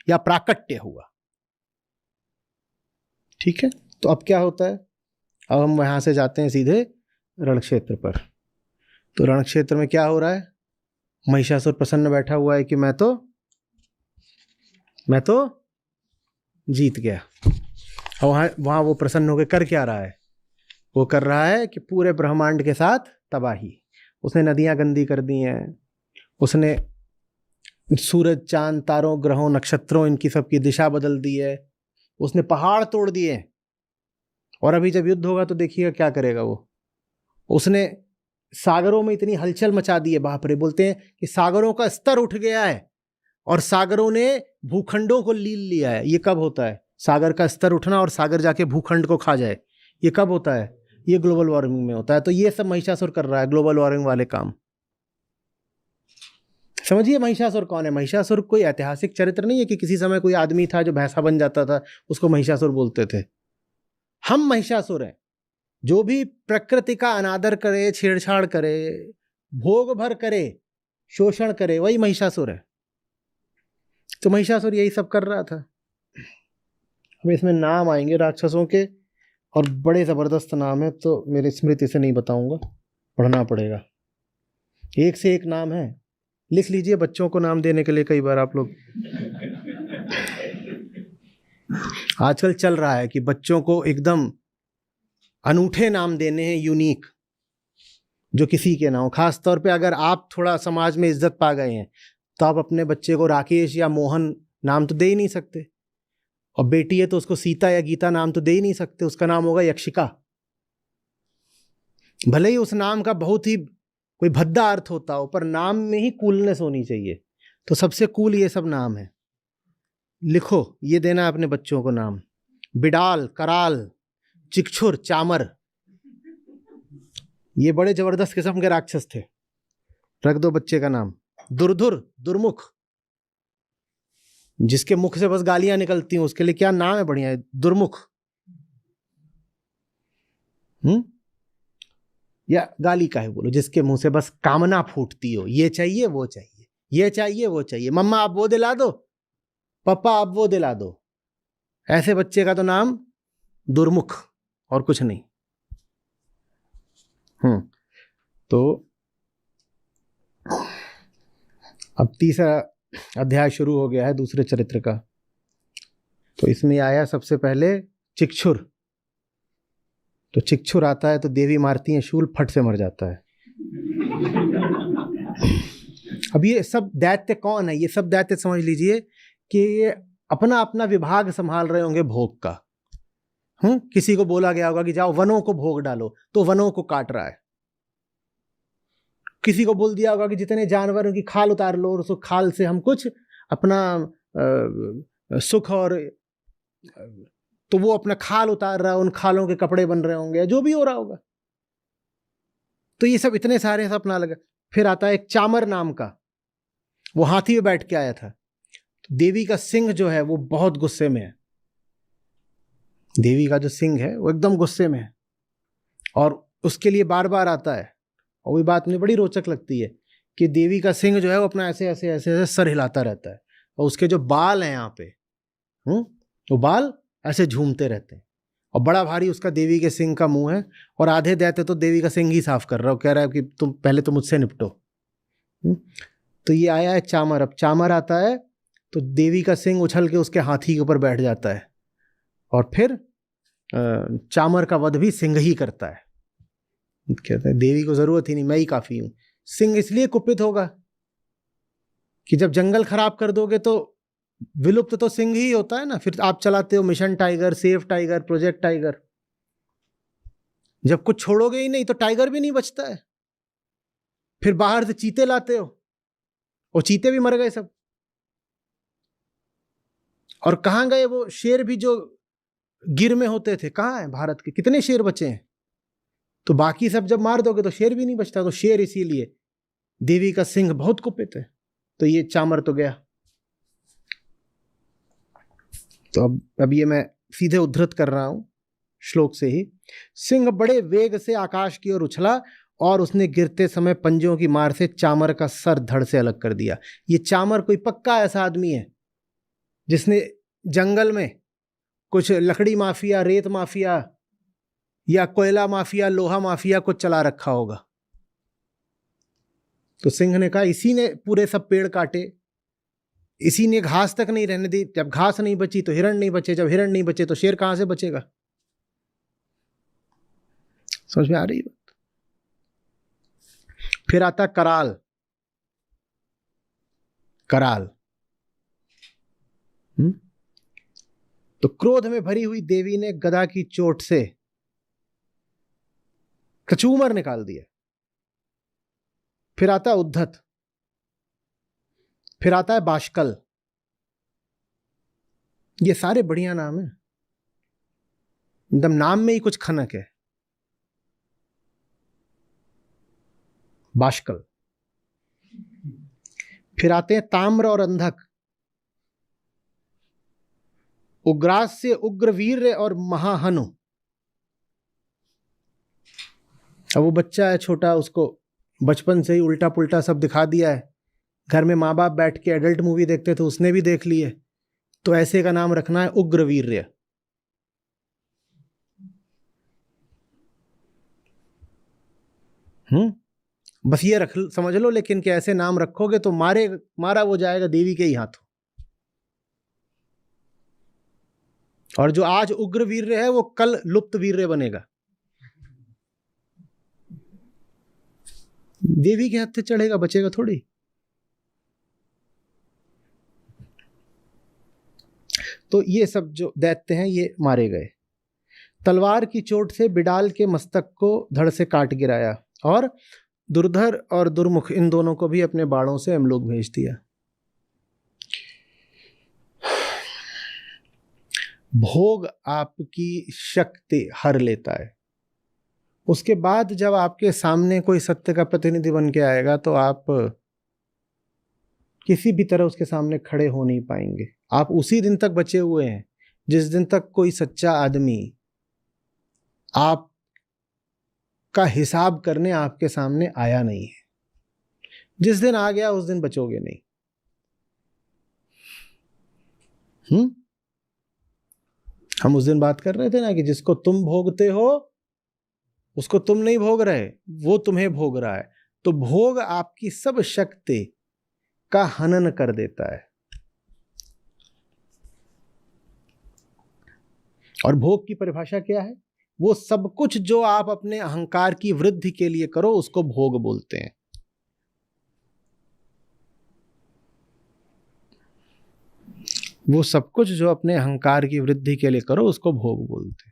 या प्राकट्य हुआ, ठीक है। तो अब क्या होता है, अब हम यहां से जाते हैं सीधे रण क्षेत्र पर। तो रण क्षेत्र में क्या हो रहा है, महिषासुर प्रसन्न बैठा हुआ है कि मैं तो जीत गया। और वहां वो प्रसन्न होकर कर क्या रहा है, वो कर रहा है कि पूरे ब्रह्मांड के साथ तबाही। उसने नदियां गंदी कर दी हैं, उसने सूरज चांद तारों ग्रहों नक्षत्रों इनकी सबकी दिशा बदल दी है, उसने पहाड़ तोड़ दिए। और अभी जब युद्ध होगा तो देखिएगा क्या करेगा वो। उसने सागरों में इतनी हलचल मचा दी है, बाप रे, बोलते हैं कि सागरों का स्तर उठ गया है और सागरों ने भूखंडों को लील लिया है। ये कब होता है, सागर का स्तर उठना और सागर जाके भूखंड को खा जाए, ये कब होता है, ये ग्लोबल वार्मिंग में होता है। तो ये सब महिषासुर कर रहा है, ग्लोबल वार्मिंग वाले काम। समझिए महिषासुर कौन है। महिषासुर कोई ऐतिहासिक चरित्र नहीं है कि किसी समय कोई आदमी था जो भैंसा बन जाता था, उसको महिषासुर बोलते थे। हम महिषासुर हैं, जो भी प्रकृति का अनादर करे, छेड़छाड़ करे, भोग भर करे, शोषण करे, वही महिषासुर है। तो महिषासुर यही सब कर रहा था। अब इसमें नाम आएंगे राक्षसों के, और बड़े जबरदस्त नाम है, तो मेरी स्मृति से नहीं बताऊंगा, पढ़ना पड़ेगा। एक से एक नाम है, लिख लीजिए बच्चों को नाम देने के लिए। कई बार आप लोग आजकल चल रहा है कि बच्चों को एकदम अनूठे नाम देने हैं, यूनिक, जो किसी के ना हो। खास तौर पे अगर आप थोड़ा समाज में इज्जत पा गए हैं तो आप अपने बच्चे को राकेश या मोहन नाम तो दे ही नहीं सकते, और बेटी है तो उसको सीता या गीता नाम तो दे ही नहीं सकते, उसका नाम होगा यक्षिका। भले ही उस नाम का बहुत ही कोई भद्दा अर्थ होता हो, पर नाम में ही कूलनेस होनी चाहिए। तो सबसे कूल ये सब नाम है। लिखो, ये देना अपने बच्चों को नाम। बिडाल, कराल, चिकछुर, चामर, ये बड़े जबरदस्त किस्म के राक्षस थे। रख दो बच्चे का नाम। दुर्धुर, दुर्मुख, जिसके मुख से बस गालियां निकलती हैं, उसके लिए क्या नाम है बढ़िया है, दुर्मुख। या गाली का है बोलो, जिसके मुंह से बस कामना फूटती हो, ये चाहिए वो चाहिए, ये चाहिए वो चाहिए, मम्मा आप वो दिला दो, पापा आप वो दिला दो। ऐसे बच्चे का तो नाम दुर्मुख, और कुछ नहीं। तो अब तीसरा अध्याय शुरू हो गया है दूसरे चरित्र का। तो इसमें आया सबसे पहले चिकछुर। तो चिकछुर आता है तो देवी मारती है शूल, फट से मर जाता है। अब ये सब दैत्य कौन है, ये सब दैत्य समझ लीजिए कि ये अपना अपना विभाग संभाल रहे होंगे भोग का। किसी को बोला गया होगा कि जाओ वनों को भोग डालो, तो वनों को काट रहा है। किसी को बोल दिया होगा कि जितने जानवरों की खाल उतार लो और उस खाल से हम कुछ अपना सुख और, तो वो अपना खाल उतार रहा है, उन खालों के कपड़े बन रहे होंगे, जो भी हो रहा होगा। तो ये सब इतने सारे सब अपना लगा। फिर आता है एक चामर नाम का, वो हाथी पे बैठ के आया था। तो देवी का सिंह जो है वो बहुत गुस्से में है। देवी का जो सिंह है वो एकदम गुस्से में है और उसके लिए बार बार आता है। और वही बात मुझे बड़ी रोचक लगती है कि देवी का सिंह जो है वो अपना ऐसे ऐसे ऐसे ऐसे सर हिलाता रहता है और उसके जो बाल हैं यहाँ पे, वो बाल ऐसे झूमते रहते हैं और बड़ा भारी उसका देवी के सिंह का मुंह है। और आधे दैत्य तो देवी का सिंह ही साफ कर रहा है, कह रहा है कि तुम पहले तो मुझसे निपटो। तो ये आया है चामर। अब चामर आता है तो देवी का सिंह उछल के उसके हाथी के ऊपर बैठ जाता है और फिर चामर का वध भी सिंह ही करता है। कहता है देवी को जरूरत ही नहीं, मैं ही काफी हूं। सिंह इसलिए कुपित होगा कि जब जंगल खराब कर दोगे तो विलुप्त तो सिंह ही होता है ना। फिर आप चलाते हो mission tiger, safe tiger, project tiger, जब कुछ छोड़ोगे ही नहीं तो टाइगर भी नहीं बचता है। फिर बाहर से चीते लाते हो और चीते भी मर गए सब। और कहां गए वो शेर भी जो गिर में होते थे, कहां है भारत के, कितने शेर बचे हैं? तो बाकी सब जब मार दोगे तो शेर भी नहीं बचता। तो शेर इसीलिए देवी का सिंह बहुत कुपित है। तो ये चामर तो गया। तो अब ये मैं सीधे उद्धृत कर रहा हूं श्लोक से ही। सिंह बड़े वेग से आकाश की ओर उछला और उसने गिरते समय पंजों की मार से चामर का सर धड़ से अलग कर दिया। ये चामर कोई पक्का ऐसा आदमी है जिसने जंगल में कुछ लकड़ी माफिया, रेत माफिया या कोयला माफिया, लोहा माफिया को चला रखा होगा। तो सिंह ने कहा इसी ने पूरे सब पेड़ काटे, इसी ने घास तक नहीं रहने दी। जब घास नहीं बची तो हिरण नहीं बचे, जब हिरण नहीं बचे तो शेर कहां से बचेगा? समझ में आ रही बात? फिर आता कराल। कराल तो क्रोध में भरी हुई देवी ने गदा की चोट से कचूमर निकाल दिया। फिर आता है उद्धत। फिर आता है बाष्कल। ये सारे बढ़िया नाम है, एकदम नाम में ही कुछ खनक है। बाष्कल। फिर आते हैं ताम्र और अंधक। उग्रास से उग्रवीर्य और महाहनु। अब वो बच्चा है छोटा, उसको बचपन से ही उल्टा पुल्टा सब दिखा दिया है। घर में माँ बाप बैठ के एडल्ट मूवी देखते थे, उसने भी देख ली है। तो ऐसे का नाम रखना है उग्रवीर्य। बस ये रख समझ लो, लेकिन कि ऐसे नाम रखोगे तो मारा वो जाएगा देवी के ही हाथों। और जो आज उग्रवीर्य है वो कल लुप्त वीर्य बनेगा। देवी के हाथ से चढ़ेगा, बचेगा थोड़ी। तो ये सब जो दैत्य हैं ये मारे गए। तलवार की चोट से बिडाल के मस्तक को धड़ से काट गिराया और दुर्धर और दुर्मुख इन दोनों को भी अपने बाणों से यमलोक भेज दिया। भोग आपकी शक्ति हर लेता है। उसके बाद जब आपके सामने कोई सत्य का प्रतिनिधि बन के आएगा तो आप किसी भी तरह उसके सामने खड़े हो नहीं पाएंगे। आप उसी दिन तक बचे हुए हैं जिस दिन तक कोई सच्चा आदमी आप का हिसाब करने आपके सामने आया नहीं है। जिस दिन आ गया उस दिन बचोगे नहीं। हम उस दिन बात कर रहे थे ना कि जिसको तुम भोगते हो उसको तुम नहीं भोग रहे, वो तुम्हें भोग रहा है। तो भोग आपकी सब शक्ति का हनन कर देता है। और भोग की परिभाषा क्या है? वो सब कुछ जो आप अपने अहंकार की वृद्धि के लिए करो उसको भोग बोलते हैं। वो सब कुछ जो अपने अहंकार की वृद्धि के लिए करो उसको भोग बोलते।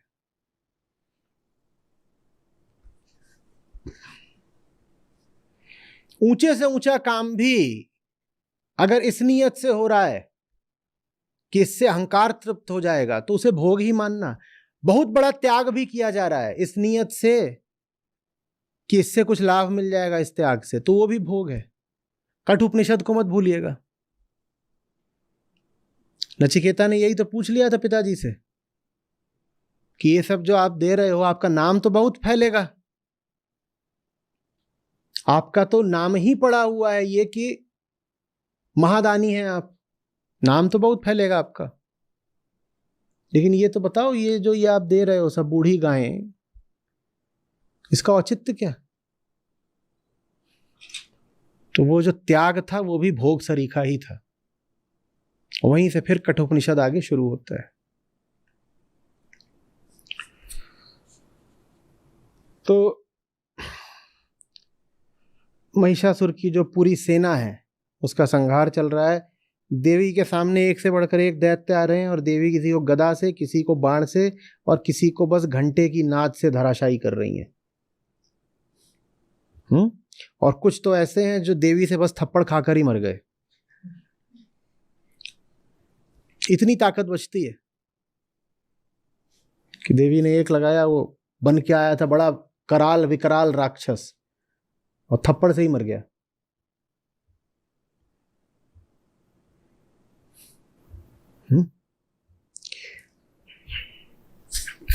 ऊंचे से ऊंचा काम भी अगर इस नियत से हो रहा है कि इससे अहंकार तृप्त हो जाएगा तो उसे भोग ही मानना। बहुत बड़ा त्याग भी किया जा रहा है इस नियत से कि इससे कुछ लाभ मिल जाएगा इस त्याग से, तो वो भी भोग है। कठोपनिषद को मत भूलिएगा। नचिकेता ने यही तो पूछ लिया था पिताजी से कि ये सब जो आप दे रहे हो आपका नाम तो बहुत फैलेगा, आपका तो नाम ही पड़ा हुआ है ये कि महादानी हैं आप, नाम तो बहुत फैलेगा आपका, लेकिन ये तो बताओ ये जो ये आप दे रहे हो सब बूढ़ी गायें, इसका औचित्य क्या? तो वो जो त्याग था वो भी भोग सरीखा ही था। वहीं से फिर कठोपनिषद आगे शुरू होता है। तो महिषासुर की जो पूरी सेना है उसका संहार चल रहा है। देवी के सामने एक से बढ़कर एक दैत्य आ रहे हैं और देवी किसी को गदा से, किसी को बाण से और किसी को बस घंटे की नाद से धराशायी कर रही हैं। और कुछ तो ऐसे हैं जो देवी से बस थप्पड़ खाकर ही मर गए। इतनी ताकत बचती है कि देवी ने एक लगाया, वो बन के आया था बड़ा कराल विकराल राक्षस और थप्पड़ से ही मर गया।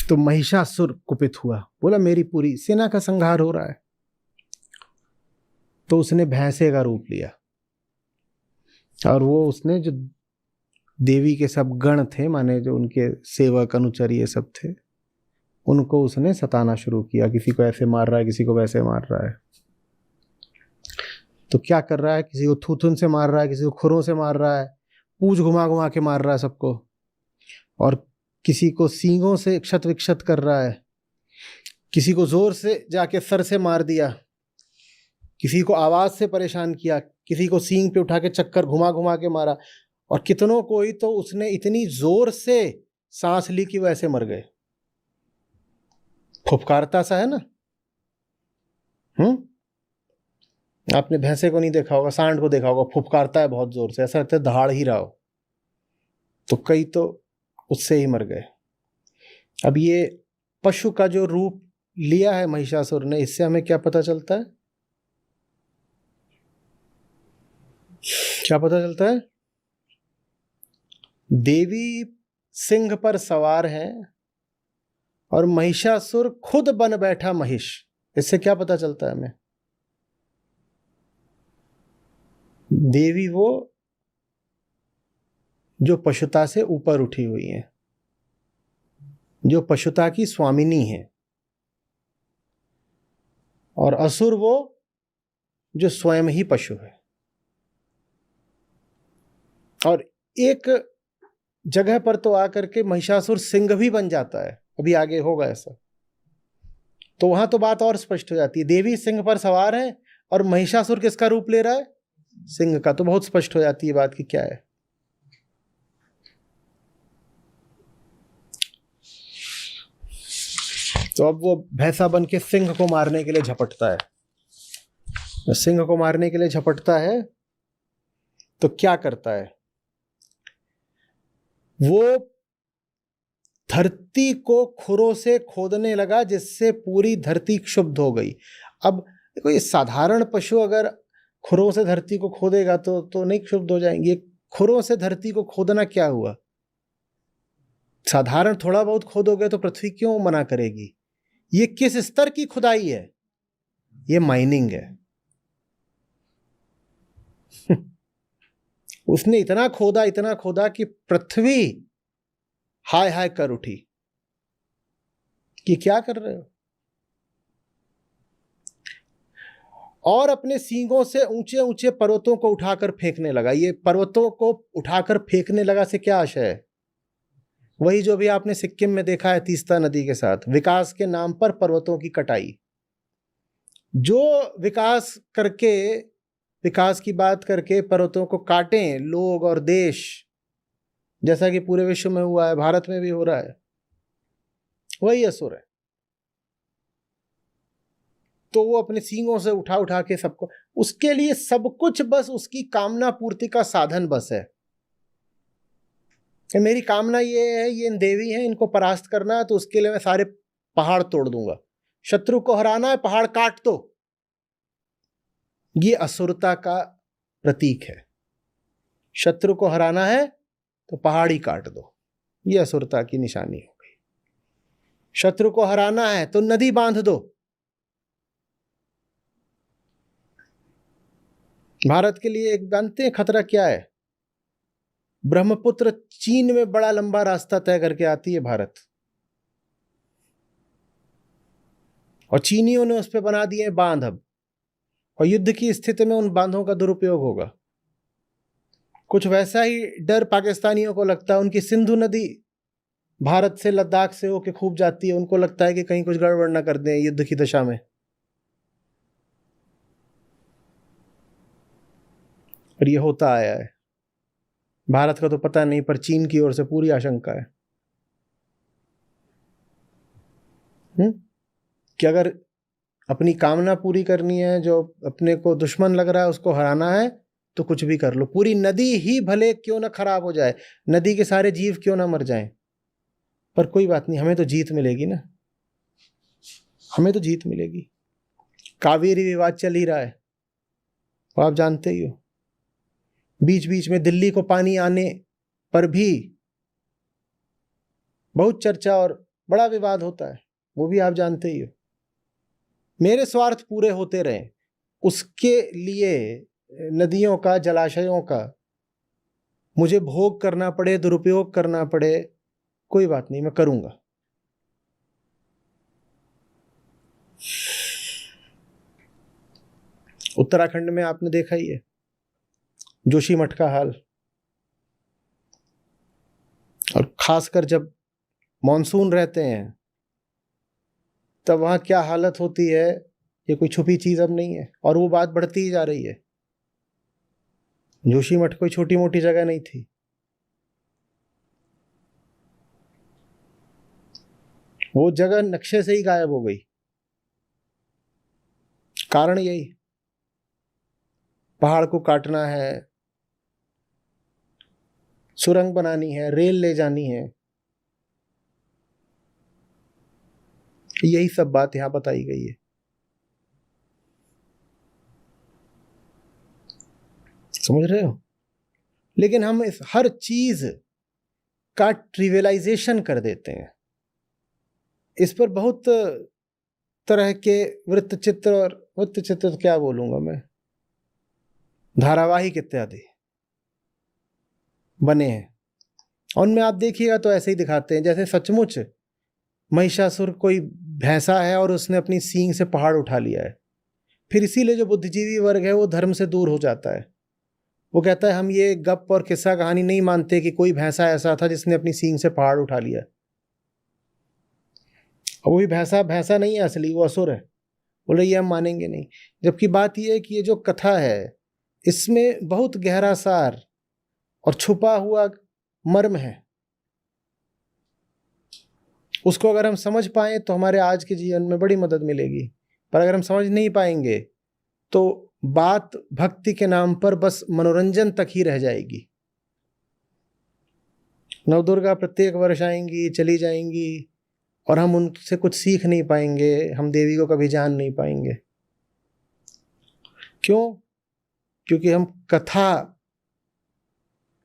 तो महिषासुर कुपित हुआ, बोला मेरी पूरी सेना का संहार हो रहा है। तो उसने भैंसे का रूप लिया और वो उसने जो देवी के सब गण थे, माने जो उनके सेवक अनुचर ये सब थे, उनको उसने सताना शुरू किया। किसी को ऐसे मार रहा है, किसी को वैसे मार रहा है। तो क्या कर रहा है, किसी को थूथुन से मार रहा है, किसी को खुरों से मार रहा है, पूंछ घुमा घुमा के मार रहा है सबको, और किसी को सींगों से क्षत विक्षत कर रहा है, किसी को जोर से जाके सर से मार दिया, किसी को आवाज से परेशान किया, किसी को सींग पे उठा के चक्कर घुमा घुमा के मारा, और कितनों को ही तो उसने इतनी जोर से सांस ली कि वो ऐसे मर गए। फुफकारता सा है ना। आपने भैंसे को नहीं देखा होगा, सांड को देखा होगा, फुफकारता है बहुत जोर से, ऐसा लगता है दहाड़ ही रहा हो। तो कई तो उससे ही मर गए। अब ये पशु का जो रूप लिया है महिषासुर ने, इससे हमें क्या पता चलता है? क्या पता चलता है? देवी सिंह पर सवार है और महिषासुर खुद बन बैठा महिष। इससे क्या पता चलता है हमें? देवी वो जो पशुता से ऊपर उठी हुई है, जो पशुता की स्वामिनी है, और असुर वो जो स्वयं ही पशु है। और एक जगह पर तो आकर के महिषासुर सिंह भी बन जाता है, अभी आगे होगा ऐसा। तो वहां तो बात और स्पष्ट हो जाती है। देवी सिंह पर सवार है और महिषासुर किसका रूप ले रहा है? सिंह का। तो बहुत स्पष्ट हो जाती है बात कि क्या है। तो अब वो भैंसा बन के सिंह को मारने के लिए झपटता है। सिंह को मारने के लिए झपटता है तो क्या करता है? वो धरती को खुरों से खोदने लगा जिससे पूरी धरती क्षुब्ध हो गई। अब देखो, ये साधारण पशु अगर खुरों से धरती को खोदेगा तो नहीं क्षुब्ध हो जाएंगे। खुरों से धरती को खोदना क्या हुआ? साधारण थोड़ा बहुत खोदोगे तो पृथ्वी क्यों मना करेगी? ये किस स्तर की खुदाई है? ये माइनिंग है। उसने इतना खोदा कि पृथ्वी हाय हाय कर उठी कि क्या कर रहे हो। और अपने सींगों से ऊंचे ऊंचे पर्वतों को उठाकर फेंकने लगा। ये पर्वतों को उठाकर फेंकने लगा से क्या आशय है? वही जो भी आपने सिक्किम में देखा है तीस्ता नदी के साथ, विकास के नाम पर पर्वतों की कटाई। जो विकास की बात करके पर्वतों को काटें लोग और देश, जैसा कि पूरे विश्व में हुआ है, भारत में भी हो रहा है, वही असुर है। तो वो अपने सींगों से उठा उठा के सबको, उसके लिए सब कुछ बस उसकी कामना पूर्ति का साधन बस है कि मेरी कामना ये है, ये देवी है, इनको परास्त करना है, तो उसके लिए मैं सारे पहाड़ तोड़ दूंगा। शत्रु को हराना है, पहाड़ काट दो। ये असुरता का प्रतीक है। शत्रु को हराना है तो पहाड़ ही काट दो, ये असुरता की निशानी हो गई। शत्रु को हराना है तो नदी बांध दो। भारत के लिए एक जानते हैं खतरा क्या है? ब्रह्मपुत्र चीन में बड़ा लंबा रास्ता तय करके आती है भारत, और चीनियों ने उस पर बना दिए बांध अब, और युद्ध की स्थिति में उन बांधों का दुरुपयोग होगा। कुछ वैसा ही डर पाकिस्तानियों को लगता है। उनकी सिंधु नदी भारत से लद्दाख से होके खूब जाती है, उनको लगता है कि कहीं कुछ गड़बड़ ना कर दें युद्ध की दशा में। और ये होता आया है। भारत का तो पता नहीं, पर चीन की ओर से पूरी आशंका है कि अगर अपनी कामना पूरी करनी है, जो अपने को दुश्मन लग रहा है उसको हराना है, तो कुछ भी कर लो। पूरी नदी ही भले क्यों ना खराब हो जाए, नदी के सारे जीव क्यों ना मर जाएं, पर कोई बात नहीं, हमें तो जीत मिलेगी ना, हमें तो जीत मिलेगी। कावेरी विवाद चल ही रहा है, वो आप जानते ही हो। बीच बीच में दिल्ली को पानी आने पर भी बहुत चर्चा और बड़ा विवाद होता है, वो भी आप जानते ही हो। मेरे स्वार्थ पूरे होते रहे, उसके लिए नदियों का, जलाशयों का मुझे भोग करना पड़े, दुरुपयोग करना पड़े, कोई बात नहीं, मैं करूंगा। उत्तराखंड में आपने देखा ही है जोशीमठ का हाल, और खासकर जब मॉनसून रहते हैं तब वहां क्या हालत होती है, ये कोई छुपी चीज अब नहीं है, और वो बात बढ़ती ही जा रही है। जोशीमठ कोई छोटी मोटी जगह नहीं थी, वो जगह नक्शे से ही गायब हो गई। कारण यही, पहाड़ को काटना है, सुरंग बनानी है, रेल ले जानी है, यही सब बात यहां बताई गई है। समझ रहे हो? लेकिन हम इस हर चीज का ट्रिवियलाइजेशन कर देते हैं। इस पर बहुत तरह के वृत्त चित्र, और वृत्त चित्र तो क्या बोलूंगा मैं, धारावाहिक इत्यादि बने हैं, और उनमें आप देखिएगा तो ऐसे ही दिखाते हैं जैसे सचमुच महिषासुर कोई भैंसा है और उसने अपनी सींग से पहाड़ उठा लिया है। फिर इसीलिए जो बुद्धिजीवी वर्ग है वो धर्म से दूर हो जाता है। वो कहता है हम ये गप और किस्सा कहानी नहीं मानते कि कोई भैंसा ऐसा था जिसने अपनी सींग से पहाड़ उठा लिया। और वो भी भैंसा भैंसा नहीं है असली, वो असुर है। बोले ये हम मानेंगे नहीं। जबकि बात यह है कि ये जो कथा है इसमें बहुत गहरा सार और छुपा हुआ मर्म है। उसको अगर हम समझ पाए तो हमारे आज के जीवन में बड़ी मदद मिलेगी, पर अगर हम समझ नहीं पाएंगे तो बात भक्ति के नाम पर बस मनोरंजन तक ही रह जाएगी। नवदुर्गा प्रत्येक वर्ष आएंगी, चली जाएंगी, और हम उनसे कुछ सीख नहीं पाएंगे, हम देवी को कभी जान नहीं पाएंगे। क्यों? क्योंकि हम कथा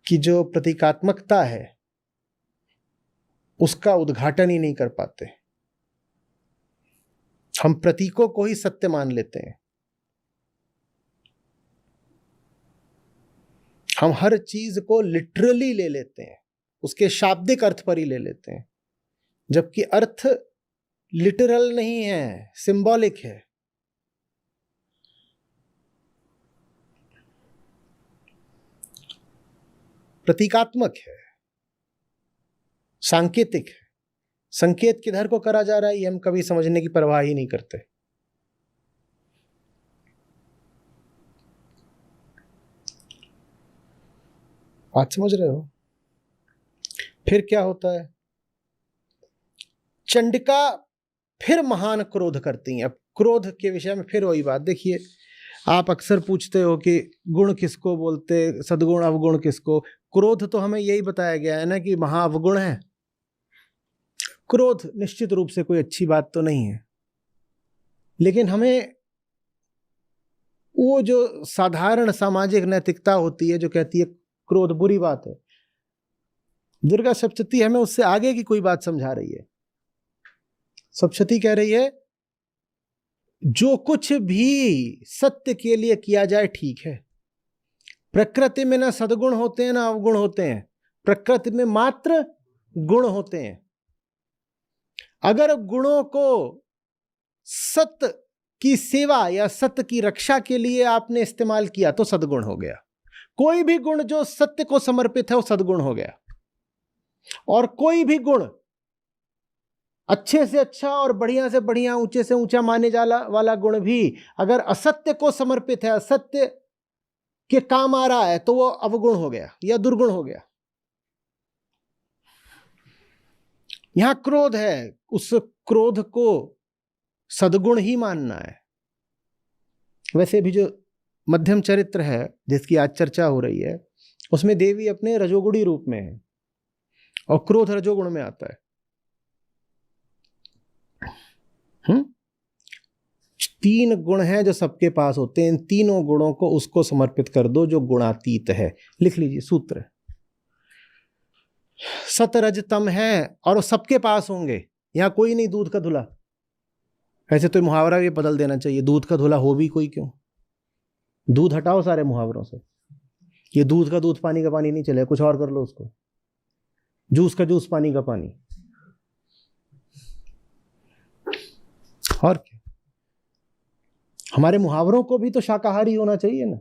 की जो प्रतीकात्मकता है उसका उद्घाटन ही नहीं कर पाते। हम प्रतीकों को ही सत्य मान लेते हैं। हम हर चीज को लिटरली ले लेते हैं, उसके शाब्दिक अर्थ पर ही ले लेते हैं, जबकि अर्थ लिटरल नहीं है, सिंबॉलिक है। प्रतीकात्मक है, सांकेतिक है। संकेत किधर को करा जा रहा है ये हम कभी समझने की परवाह ही नहीं करते। बात समझ रहे हो? फिर क्या होता है, चंडिका फिर महान क्रोध करती हैं। अब क्रोध के विषय में फिर वही बात, देखिए आप अक्सर पूछते हो कि गुण किसको बोलते, सद्गुण अवगुण किसको। क्रोध तो हमें यही बताया गया है ना कि महाअवगुण है। क्रोध निश्चित रूप से कोई अच्छी बात तो नहीं है, लेकिन हमें वो जो साधारण सामाजिक नैतिकता होती है जो कहती है क्रोध बुरी बात है, दुर्गा सप्तशती हमें उससे आगे की कोई बात समझा रही है। सप्तशती कह रही है जो कुछ भी सत्य के लिए किया जाए ठीक है। प्रकृति में ना सद्गुण होते हैं ना अवगुण होते हैं, प्रकृति में मात्र गुण होते हैं। अगर गुणों को सत्य की सेवा या सत्य की रक्षा के लिए आपने इस्तेमाल किया तो सद्गुण हो गया। कोई भी गुण जो सत्य को समर्पित है वो सद्गुण हो गया। और कोई भी गुण अच्छे से अच्छा और बढ़िया से बढ़िया, ऊंचे से ऊंचा माने जाला वाला गुण भी अगर असत्य को समर्पित है, असत्य के काम आ रहा है, तो वो अवगुण हो गया या दुर्गुण हो गया। यहां क्रोध है, उस क्रोध को सद्गुण ही मानना है। वैसे भी जो मध्यम चरित्र है जिसकी आज चर्चा हो रही है, उसमें देवी अपने रजोगुणी रूप में है और क्रोध रजोगुण में आता है। 3 गुण हैं जो सबके पास होते हैं। इन तीनों गुणों को उसको समर्पित कर दो जो गुणातीत है। लिख लीजिए सूत्र, सत रज तम है और वो सबके पास होंगे। यहां कोई नहीं दूध का धुला। ऐसे तो मुहावरा भी बदल देना चाहिए, दूध का धुला हो भी कोई क्यों। दूध हटाओ सारे मुहावरों से। ये दूध का दूध पानी का पानी नहीं चलेगा, कुछ और कर लो उसको। जूस का जूस पानी का पानी। और क्या, हमारे मुहावरों को भी तो शाकाहारी होना चाहिए ना।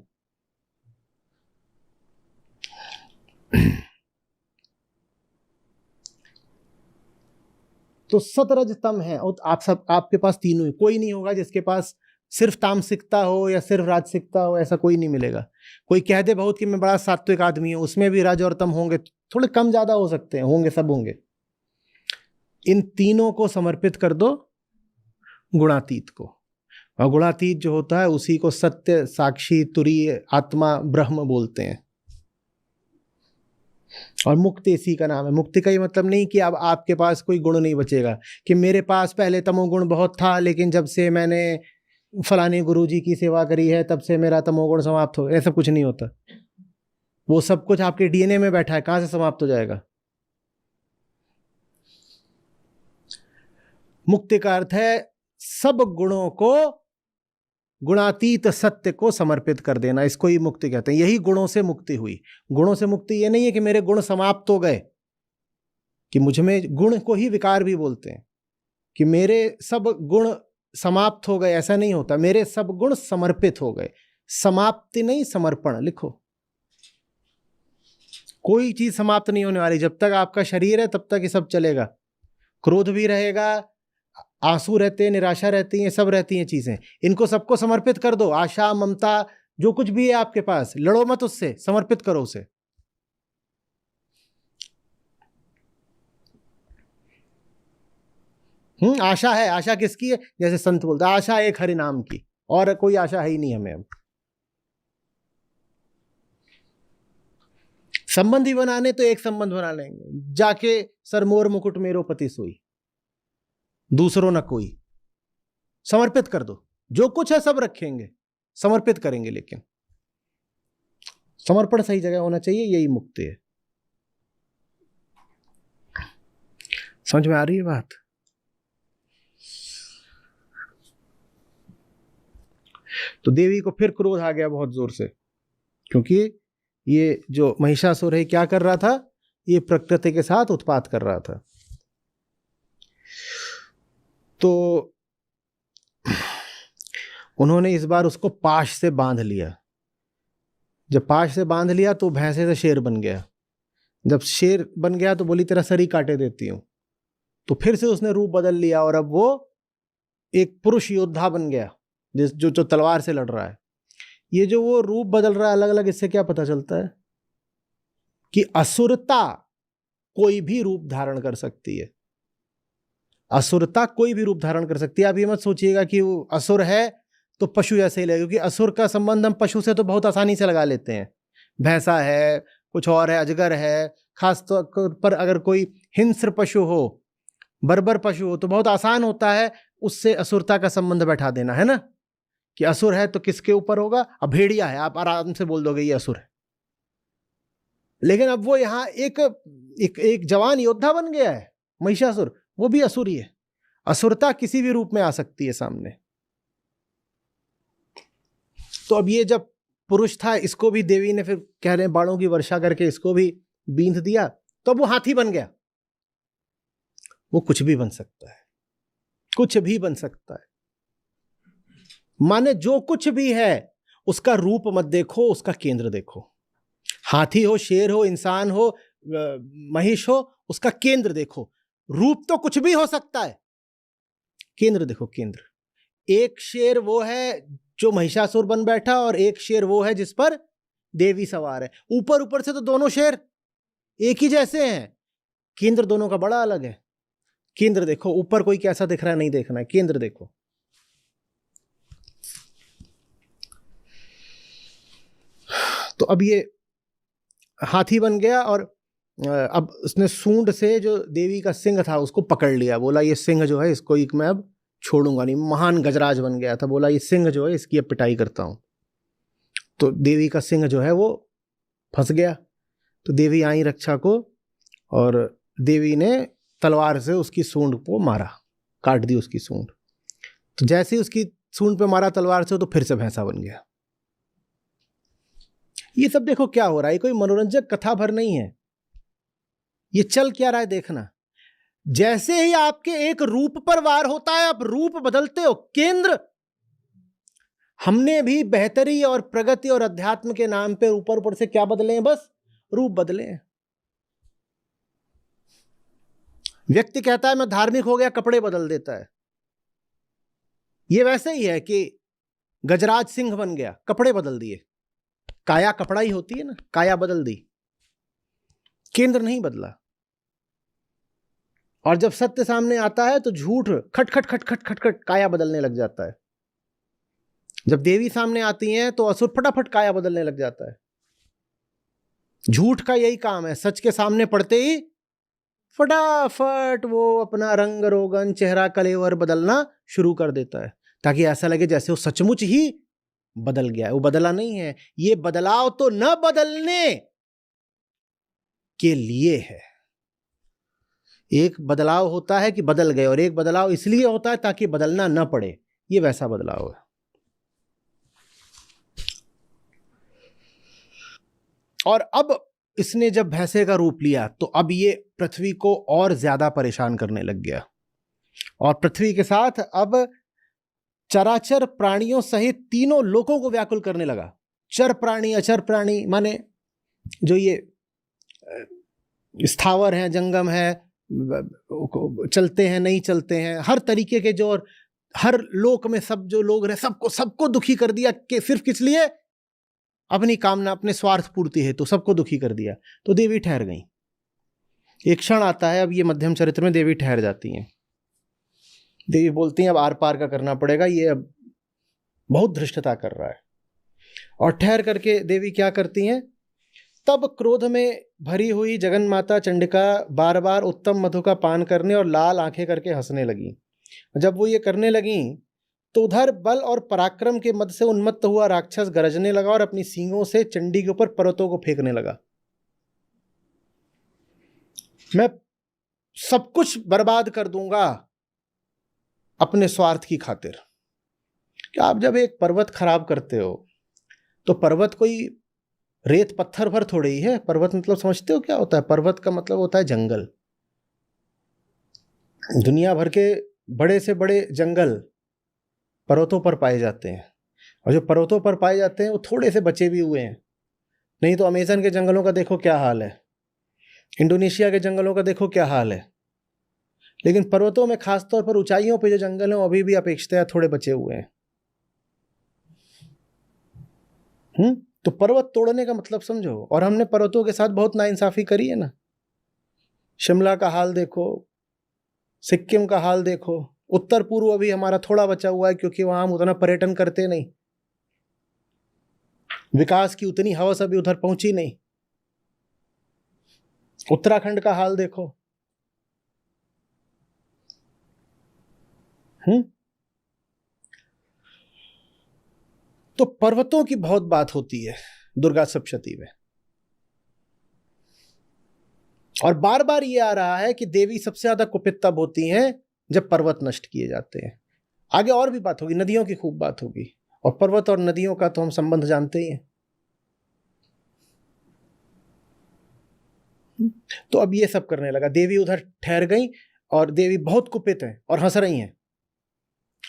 तो सतरज तम है और आप सब, आपके पास तीनों ही। कोई नहीं होगा जिसके पास सिर्फ तामसिकता हो या सिर्फ राजसिकता हो, ऐसा कोई नहीं मिलेगा। कोई कह दे बहुत कि मैं बड़ा सात्विक आदमी हूं, उसमें भी रज और तम होंगे, थोड़े कम ज्यादा हो सकते हैं, होंगे, सब होंगे। इन तीनों को समर्पित कर दो गुणातीत को। और गुणातीत जो होता है उसी को सत्य, साक्षी, तुरीय, आत्मा, ब्रह्म बोलते हैं। और मुक्ति इसी का नाम है। मुक्ति का ये मतलब नहीं कि अब आपके पास कोई गुण नहीं बचेगा, कि मेरे पास पहले तमोगुण बहुत था लेकिन जब से मैंने फलाने गुरुजी की सेवा करी है तब से मेरा तमोगुण समाप्त हो। ऐसा कुछ नहीं होता। वो सब कुछ आपके डीएनए में बैठा है, कहां से समाप्त हो जाएगा। मुक्ति का अर्थ है सब गुणों को गुणातीत सत्य को समर्पित कर देना। इसको ही मुक्ति कहते हैं। यही गुणों से मुक्ति हुई। गुणों से मुक्ति ये नहीं है कि मेरे गुण समाप्त हो गए, कि मुझ में गुण को ही विकार भी बोलते हैं, कि मेरे सब गुण समाप्त हो गए, ऐसा नहीं होता। मेरे सब गुण समर्पित हो गए। समाप्ति नहीं, समर्पण लिखो। कोई चीज समाप्त नहीं होने वाली। जब तक आपका शरीर है तब तक ये सब चलेगा। क्रोध भी रहेगा, आंसू रहते हैं, निराशा रहती है, सब रहती हैं चीजें। इनको सबको समर्पित कर दो। आशा, ममता, जो कुछ भी है आपके पास, लड़ो मत उससे, समर्पित करो उसे। आशा है, आशा किसकी है? जैसे संत बोलता है आशा एक हरि नाम की, और कोई आशा है ही नहीं हमें। अब संबंधी बनाने तो एक संबंध बना लेंगे, जाके सर मोर मुकुट मेरो पति सोई, दूसरों न कोई। समर्पित कर दो। जो कुछ है सब रखेंगे, समर्पित करेंगे, लेकिन समर्पण सही जगह होना चाहिए। यही मुक्ति है। समझ में आ रही है बात? तो देवी को फिर क्रोध आ गया बहुत जोर से, क्योंकि ये जो महिषासुर है क्या कर रहा था? ये प्रकृति के साथ उत्पात कर रहा था। तो उन्होंने इस बार उसको पाश से बांध लिया। जब पाश से बांध लिया तो भैंसे से शेर बन गया। जब शेर बन गया तो बोली तेरा सर ही काटे देती हूं। तो फिर से उसने रूप बदल लिया और अब वो एक पुरुष योद्धा बन गया, जो तलवार से लड़ रहा है। ये जो वो रूप बदल रहा है अलग अलग, इससे क्या पता चलता है? कि असुरता कोई भी रूप धारण कर सकती है, असुरता कोई भी रूप धारण कर सकती है। आप ये मत सोचिएगा कि वो असुर है तो पशु जैसे ही लगेगा, क्योंकि असुर का संबंध हम पशु से तो बहुत आसानी से लगा लेते हैं। भैंसा है, कुछ और है, अजगर है। खास तौर पर अगर कोई हिंस्र पशु हो, बर्बर पशु हो, तो बहुत आसान होता है उससे असुरता का संबंध बैठा देना, है ना, कि असुर है तो किसके ऊपर होगा। अब भेड़िया है, आप आराम से बोल दोगे ये असुर है। लेकिन अब वो यहां एक जवान योद्धा बन गया है, महिषासुर, वो भी असुर ही है। असुरता किसी भी रूप में आ सकती है सामने। तो अब ये जब पुरुष था, इसको भी देवी ने फिर कह रहे हैं बाणों की वर्षा करके इसको भी बींध दिया, तो अब वो हाथी बन गया। वो कुछ भी बन सकता है, कुछ भी बन सकता है। माने जो कुछ भी है उसका रूप मत देखो, उसका केंद्र देखो। हाथी हो, शेर हो, इंसान हो, महिष हो, उसका केंद्र देखो। रूप तो कुछ भी हो सकता है, केंद्र देखो, केंद्र। एक शेर वो है जो महिषासुर बन बैठा, और एक शेर वो है जिस पर देवी सवार है। ऊपर ऊपर से तो दोनों शेर एक ही जैसे हैं, केंद्र दोनों का बड़ा अलग है। केंद्र देखो, ऊपर कोई कैसा दिख रहा है नहीं देखना है, केंद्र देखो। तो अब ये हाथी बन गया, और अब उसने सूंड से जो देवी का सिंह था उसको पकड़ लिया। बोला ये सिंह जो है इसको एक मैं अब छोड़ूंगा नहीं। महान गजराज बन गया था। बोला ये सिंह जो है इसकी अब पिटाई करता हूं। तो देवी का सिंह जो है वो फंस गया। तो देवी आई रक्षा को, और देवी ने तलवार से उसकी सूंड को मारा, काट दी उसकी सूंड। तो जैसे ही उसकी सूंड पे मारा तलवार से, तो फिर से भैंसा बन गया। ये सब देखो क्या हो रहा है, कोई मनोरंजक कथा भर नहीं है। ये चल क्या रहा है देखना। जैसे ही आपके एक रूप पर वार होता है, आप रूप बदलते हो, केंद्र। हमने भी बेहतरी और प्रगति और अध्यात्म के नाम पे ऊपर ऊपर से क्या बदले हैं, बस रूप बदले हैं। व्यक्ति कहता है मैं धार्मिक हो गया, कपड़े बदल देता है। ये वैसे ही है कि गजराज सिंह बन गया, कपड़े बदल दिए। काया कपड़ा ही होती है ना, काया बदल दी, केंद्र नहीं बदला। और जब सत्य सामने आता है तो झूठ खट खट खट खट खट खट काया बदलने लग जाता है। जब देवी सामने आती हैं तो असुर फटाफट काया बदलने लग जाता है। झूठ का यही काम है, सच के सामने पड़ते ही फटाफट वो अपना रंग रोगन, चेहरा कलेवर बदलना शुरू कर देता है, ताकि ऐसा लगे जैसे वो सचमुच ही बदल गया है। वो बदला नहीं है। ये बदलाव तो न बदलने के लिए है। एक बदलाव होता है कि बदल गए, और एक बदलाव इसलिए होता है ताकि बदलना न पड़े। ये वैसा बदलाव है। और अब इसने जब भैंसे का रूप लिया, तो अब ये पृथ्वी को और ज्यादा परेशान करने लग गया, और पृथ्वी के साथ अब चराचर प्राणियों सहित तीनों लोगों को व्याकुल करने लगा। चर प्राणी, अचर प्राणी, माने जो ये स्थावर हैं, जंगम है, चलते हैं नहीं चलते हैं, हर तरीके के जो, और हर लोक में सब जो लोग रहे, सबको दुखी कर दिया। कि सिर्फ किस लिए? अपनी कामना, अपने स्वार्थ पूर्ति है, तो सबको दुखी कर दिया। तो देवी ठहर गई। एक क्षण आता है, अब ये मध्यम चरित्र में देवी ठहर जाती हैं। देवी बोलती हैं अब आर पार का करना पड़ेगा, ये अब बहुत धृष्टता कर रहा है। और ठहर करके देवी क्या करती हैं, तब क्रोध में भरी हुई जगन माता चंडिका बार बार उत्तम मधु का पान करने और लाल आंखें करके हंसने लगी। जब वो ये करने लगी, तो उधर बल और पराक्रम के मद से उन्मत्त हुआ राक्षस गरजने लगा और अपनी सींगों से चंडी के ऊपर पर्वतों को फेंकने लगा। मैं सब कुछ बर्बाद कर दूंगा अपने स्वार्थ की खातिर। क्या आप जब एक पर्वत खराब करते हो, तो पर्वत कोई रेत पत्थर पर थोड़ी ही है। पर्वत मतलब समझते हो क्या होता है? पर्वत का मतलब होता है जंगल। दुनिया भर के बड़े से बड़े जंगल पर्वतों पर पाए जाते हैं, और जो पर्वतों पर पाए जाते हैं वो थोड़े से बचे भी हुए हैं। नहीं तो अमेज़न के जंगलों का देखो क्या हाल है, इंडोनेशिया के जंगलों का देखो क्या हाल है। लेकिन पर्वतों में, खासतौर पर ऊंचाइयों पे जो जंगल हैं, अभी भी अपेक्षाएं थोड़े बचे हुए हैं। तो पर्वत तोड़ने का मतलब समझो। और हमने पर्वतों के साथ बहुत नाइंसाफी करी है ना। शिमला का हाल देखो, सिक्किम का हाल देखो, उत्तर पूर्व अभी हमारा थोड़ा बचा हुआ है क्योंकि वहां हम उतना पर्यटन करते नहीं, विकास की उतनी हवस अभी उधर पहुंची नहीं। उत्तराखंड का हाल देखो। तो पर्वतों की बहुत बात होती है दुर्गा सप्तशती में, और बार बार ये आ रहा है कि देवी सबसे ज्यादा कुपित तब होती हैं जब पर्वत नष्ट किए जाते हैं। आगे और भी बात होगी, नदियों की खूब बात होगी, और पर्वत और नदियों का तो हम संबंध जानते ही हैं। तो अब ये सब करने लगा, देवी उधर ठहर गई और देवी बहुत कुपित हैं और हंस रही हैं,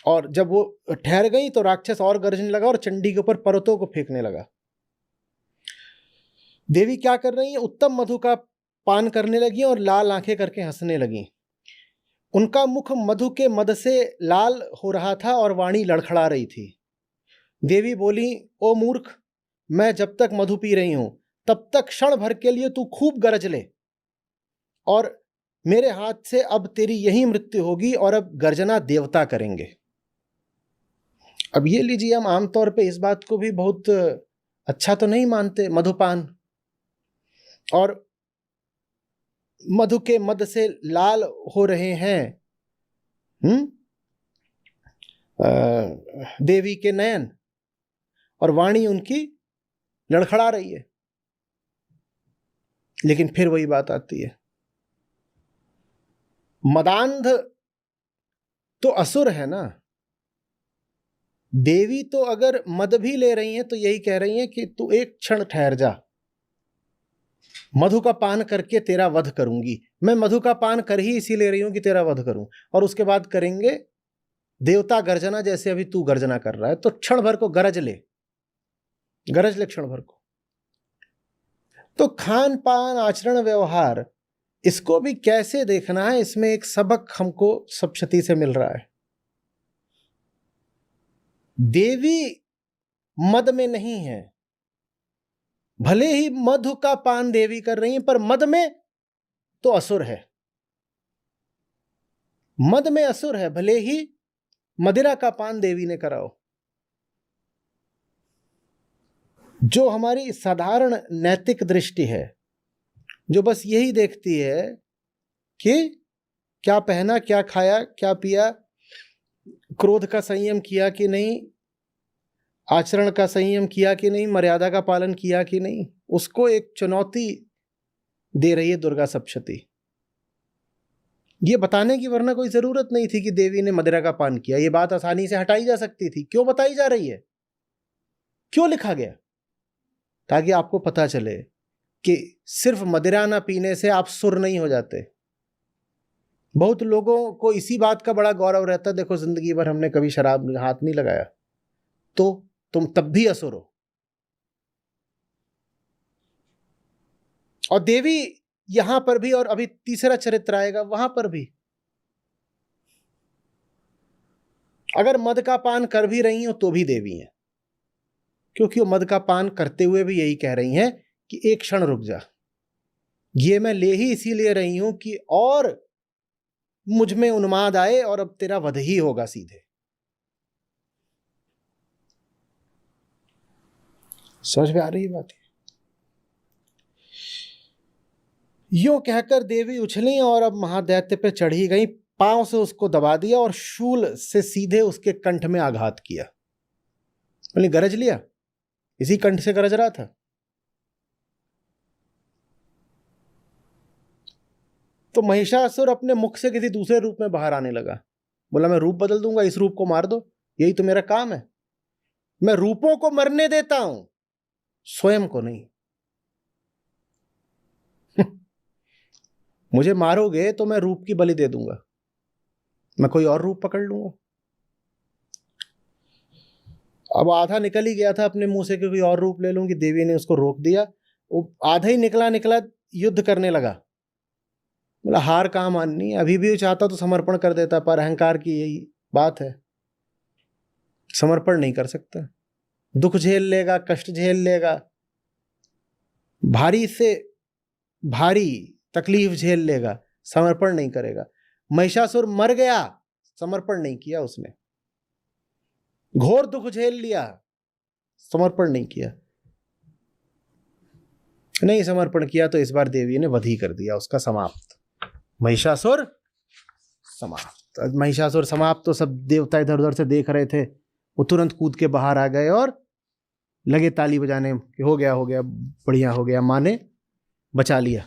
और जब वो ठहर गई तो राक्षस और गरजने लगा और चंडी के ऊपर पर्वतों को फेंकने लगा। देवी क्या कर रही है, उत्तम मधु का पान करने लगी और लाल आंखें करके हंसने लगी। उनका मुख मधु के मद से लाल हो रहा था और वाणी लड़खड़ा रही थी। देवी बोली, ओ मूर्ख, मैं जब तक मधु पी रही हूं तब तक क्षण भर के लिए तू खूब गरज ले, और मेरे हाथ से अब तेरी यही मृत्यु होगी और अब गर्जना देवता करेंगे। अब ये लीजिए, हम आमतौर पे इस बात को भी बहुत अच्छा तो नहीं मानते, मधुपान और मधु के मद से लाल हो रहे हैं देवी के नयन, और वाणी उनकी लड़खड़ा रही है। लेकिन फिर वही बात आती है, मदांध तो असुर है ना। देवी तो अगर मद भी ले रही हैं तो यही कह रही हैं कि तू एक क्षण ठहर जा, मधु का पान करके तेरा वध करूंगी। मैं मधु का पान कर ही इसी ले रही हूं कि तेरा वध करूं, और उसके बाद करेंगे देवता गर्जना, जैसे अभी तू गर्जना कर रहा है। तो क्षण भर को गरज ले क्षण भर को। तो खान पान, आचरण, व्यवहार, इसको भी कैसे देखना है, इसमें एक सबक हमको सप्तशती से मिल रहा है। देवी मद में नहीं है, भले ही मधु का पान देवी कर रही है, पर मद में तो असुर है। मद में असुर है, भले ही मदिरा का पान देवी ने कराओ। जो हमारी साधारण नैतिक दृष्टि है, जो बस यही देखती है कि क्या पहना, क्या खाया, क्या पिया, क्रोध का संयम किया कि नहीं, आचरण का संयम किया कि नहीं, मर्यादा का पालन किया कि नहीं, उसको एक चुनौती दे रही है दुर्गा सप्तशती। ये बताने की वरना कोई जरूरत नहीं थी कि देवी ने मदिरा का पान किया, ये बात आसानी से हटाई जा सकती थी। क्यों बताई जा रही है, क्यों लिखा गया? ताकि आपको पता चले कि सिर्फ मदिरा ना पीने से आप सुर नहीं हो जाते। बहुत लोगों को इसी बात का बड़ा गौरव रहता है, देखो जिंदगी भर हमने कभी शराब में हाथ नहीं लगाया, तो तुम तब भी असुर हो। और देवी यहां पर भी, और अभी तीसरा चरित्र आएगा वहां पर भी, अगर मद का पान कर भी रही हो तो भी देवी हैं, क्योंकि वो मद का पान करते हुए भी यही कह रही हैं कि एक क्षण रुक जा, ये मैं ले ही इसीलिए रही हूं कि और मुझ में उन्माद आए और अब तेरा वध ही होगा सीधे। समझ में आ रही बात? यूं कहकर देवी उछली और अब महादैत्य पे चढ़ी गई, पांव से उसको दबा दिया और शूल से सीधे उसके कंठ में आघात किया। बोले गरज लिया, इसी कंठ से गरज रहा था। तो महिषासुर अपने मुख से किसी दूसरे रूप में बाहर आने लगा। बोला मैं रूप बदल दूंगा, इस रूप को मार दो, यही तो मेरा काम है। मैं रूपों को मरने देता हूं, स्वयं को नहीं। मुझे मारोगे तो मैं रूप की बलि दे दूंगा, मैं कोई और रूप पकड़ लूंगा। अब आधा निकल ही गया था अपने मुंह से कि कोई और रूप ले लूंगी, देवी ने उसको रोक दिया। वो आधा ही निकला युद्ध करने लगा। बोला हार कहां माननी है, अभी भी चाहता तो समर्पण कर देता, पर अहंकार की यही बात है, समर्पण नहीं कर सकता। दुख झेल लेगा, कष्ट झेल लेगा, भारी से भारी तकलीफ झेल लेगा, समर्पण नहीं करेगा। महिषासुर मर गया, समर्पण नहीं किया उसने। घोर दुख झेल लिया, समर्पण नहीं किया। नहीं समर्पण किया तो इस बार देवी ने वध ही कर दिया उसका, समाप्त। महिषासुर समाप्त। महिषासुर समाप्त तो सब देवता इधर उधर से देख रहे थे, वो तुरंत कूद के बाहर आ गए और लगे ताली बजाने कि हो गया बढ़िया हो गया, माँ ने बचा लिया।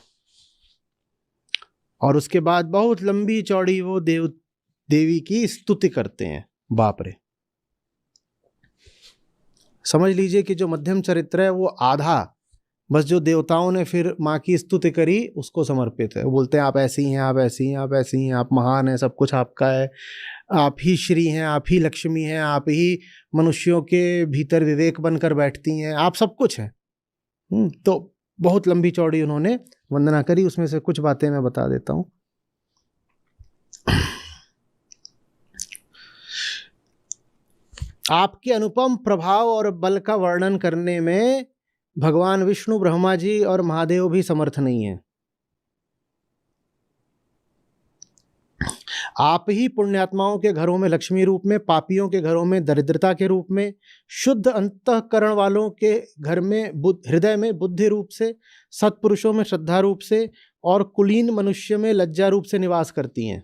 और उसके बाद बहुत लंबी चौड़ी वो देवी की स्तुति करते हैं। बाप रे, समझ लीजिए कि जो मध्यम चरित्र है वो आधा बस जो देवताओं ने फिर माँ की स्तुति करी उसको समर्पित है। वो बोलते हैं आप ऐसी हैं, आप ऐसी हैं, आप ऐसी हैं, आप महान हैं, सब कुछ आपका है, आप ही श्री हैं, आप ही लक्ष्मी हैं, आप ही मनुष्यों के भीतर विवेक बनकर बैठती हैं, आप सब कुछ हैं। तो बहुत लंबी चौड़ी उन्होंने वंदना करी। उसमें से कुछ बातें मैं बता देता हूँ। आपके अनुपम प्रभाव और बल का वर्णन करने में भगवान विष्णु, ब्रह्मा जी और महादेव भी समर्थ नहीं है। आप ही पुण्यात्माओं के घरों में लक्ष्मी रूप में, पापियों के घरों में दरिद्रता के रूप में, शुद्ध अंतःकरण वालों के घर में हृदय में बुद्धि रूप से, सत्पुरुषों में श्रद्धा रूप से और कुलीन मनुष्य में लज्जा रूप से निवास करती हैं।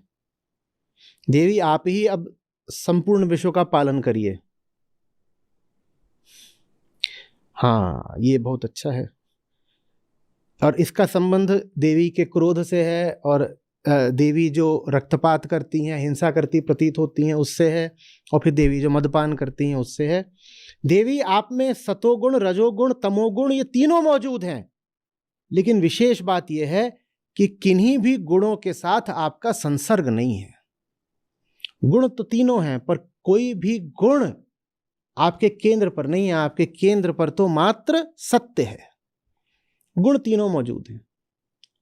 देवी आप ही अब संपूर्ण विश्व का पालन करिए। हाँ, ये बहुत अच्छा है। और इसका संबंध देवी के क्रोध से है, और देवी जो रक्तपात करती हैं, हिंसा करती प्रतीत होती हैं, उससे है। और फिर देवी जो मदपान करती हैं उससे है। देवी आप में सतोगुण, रजोगुण, तमोगुण ये तीनों मौजूद हैं। लेकिन विशेष बात यह है कि किन्हीं भी गुणों के साथ आपका संसर्ग नहीं है। गुण तो तीनों हैं पर कोई भी गुण आपके केंद्र पर नहीं है। आपके केंद्र पर तो मात्र सत्य है। गुण तीनों मौजूद हैं।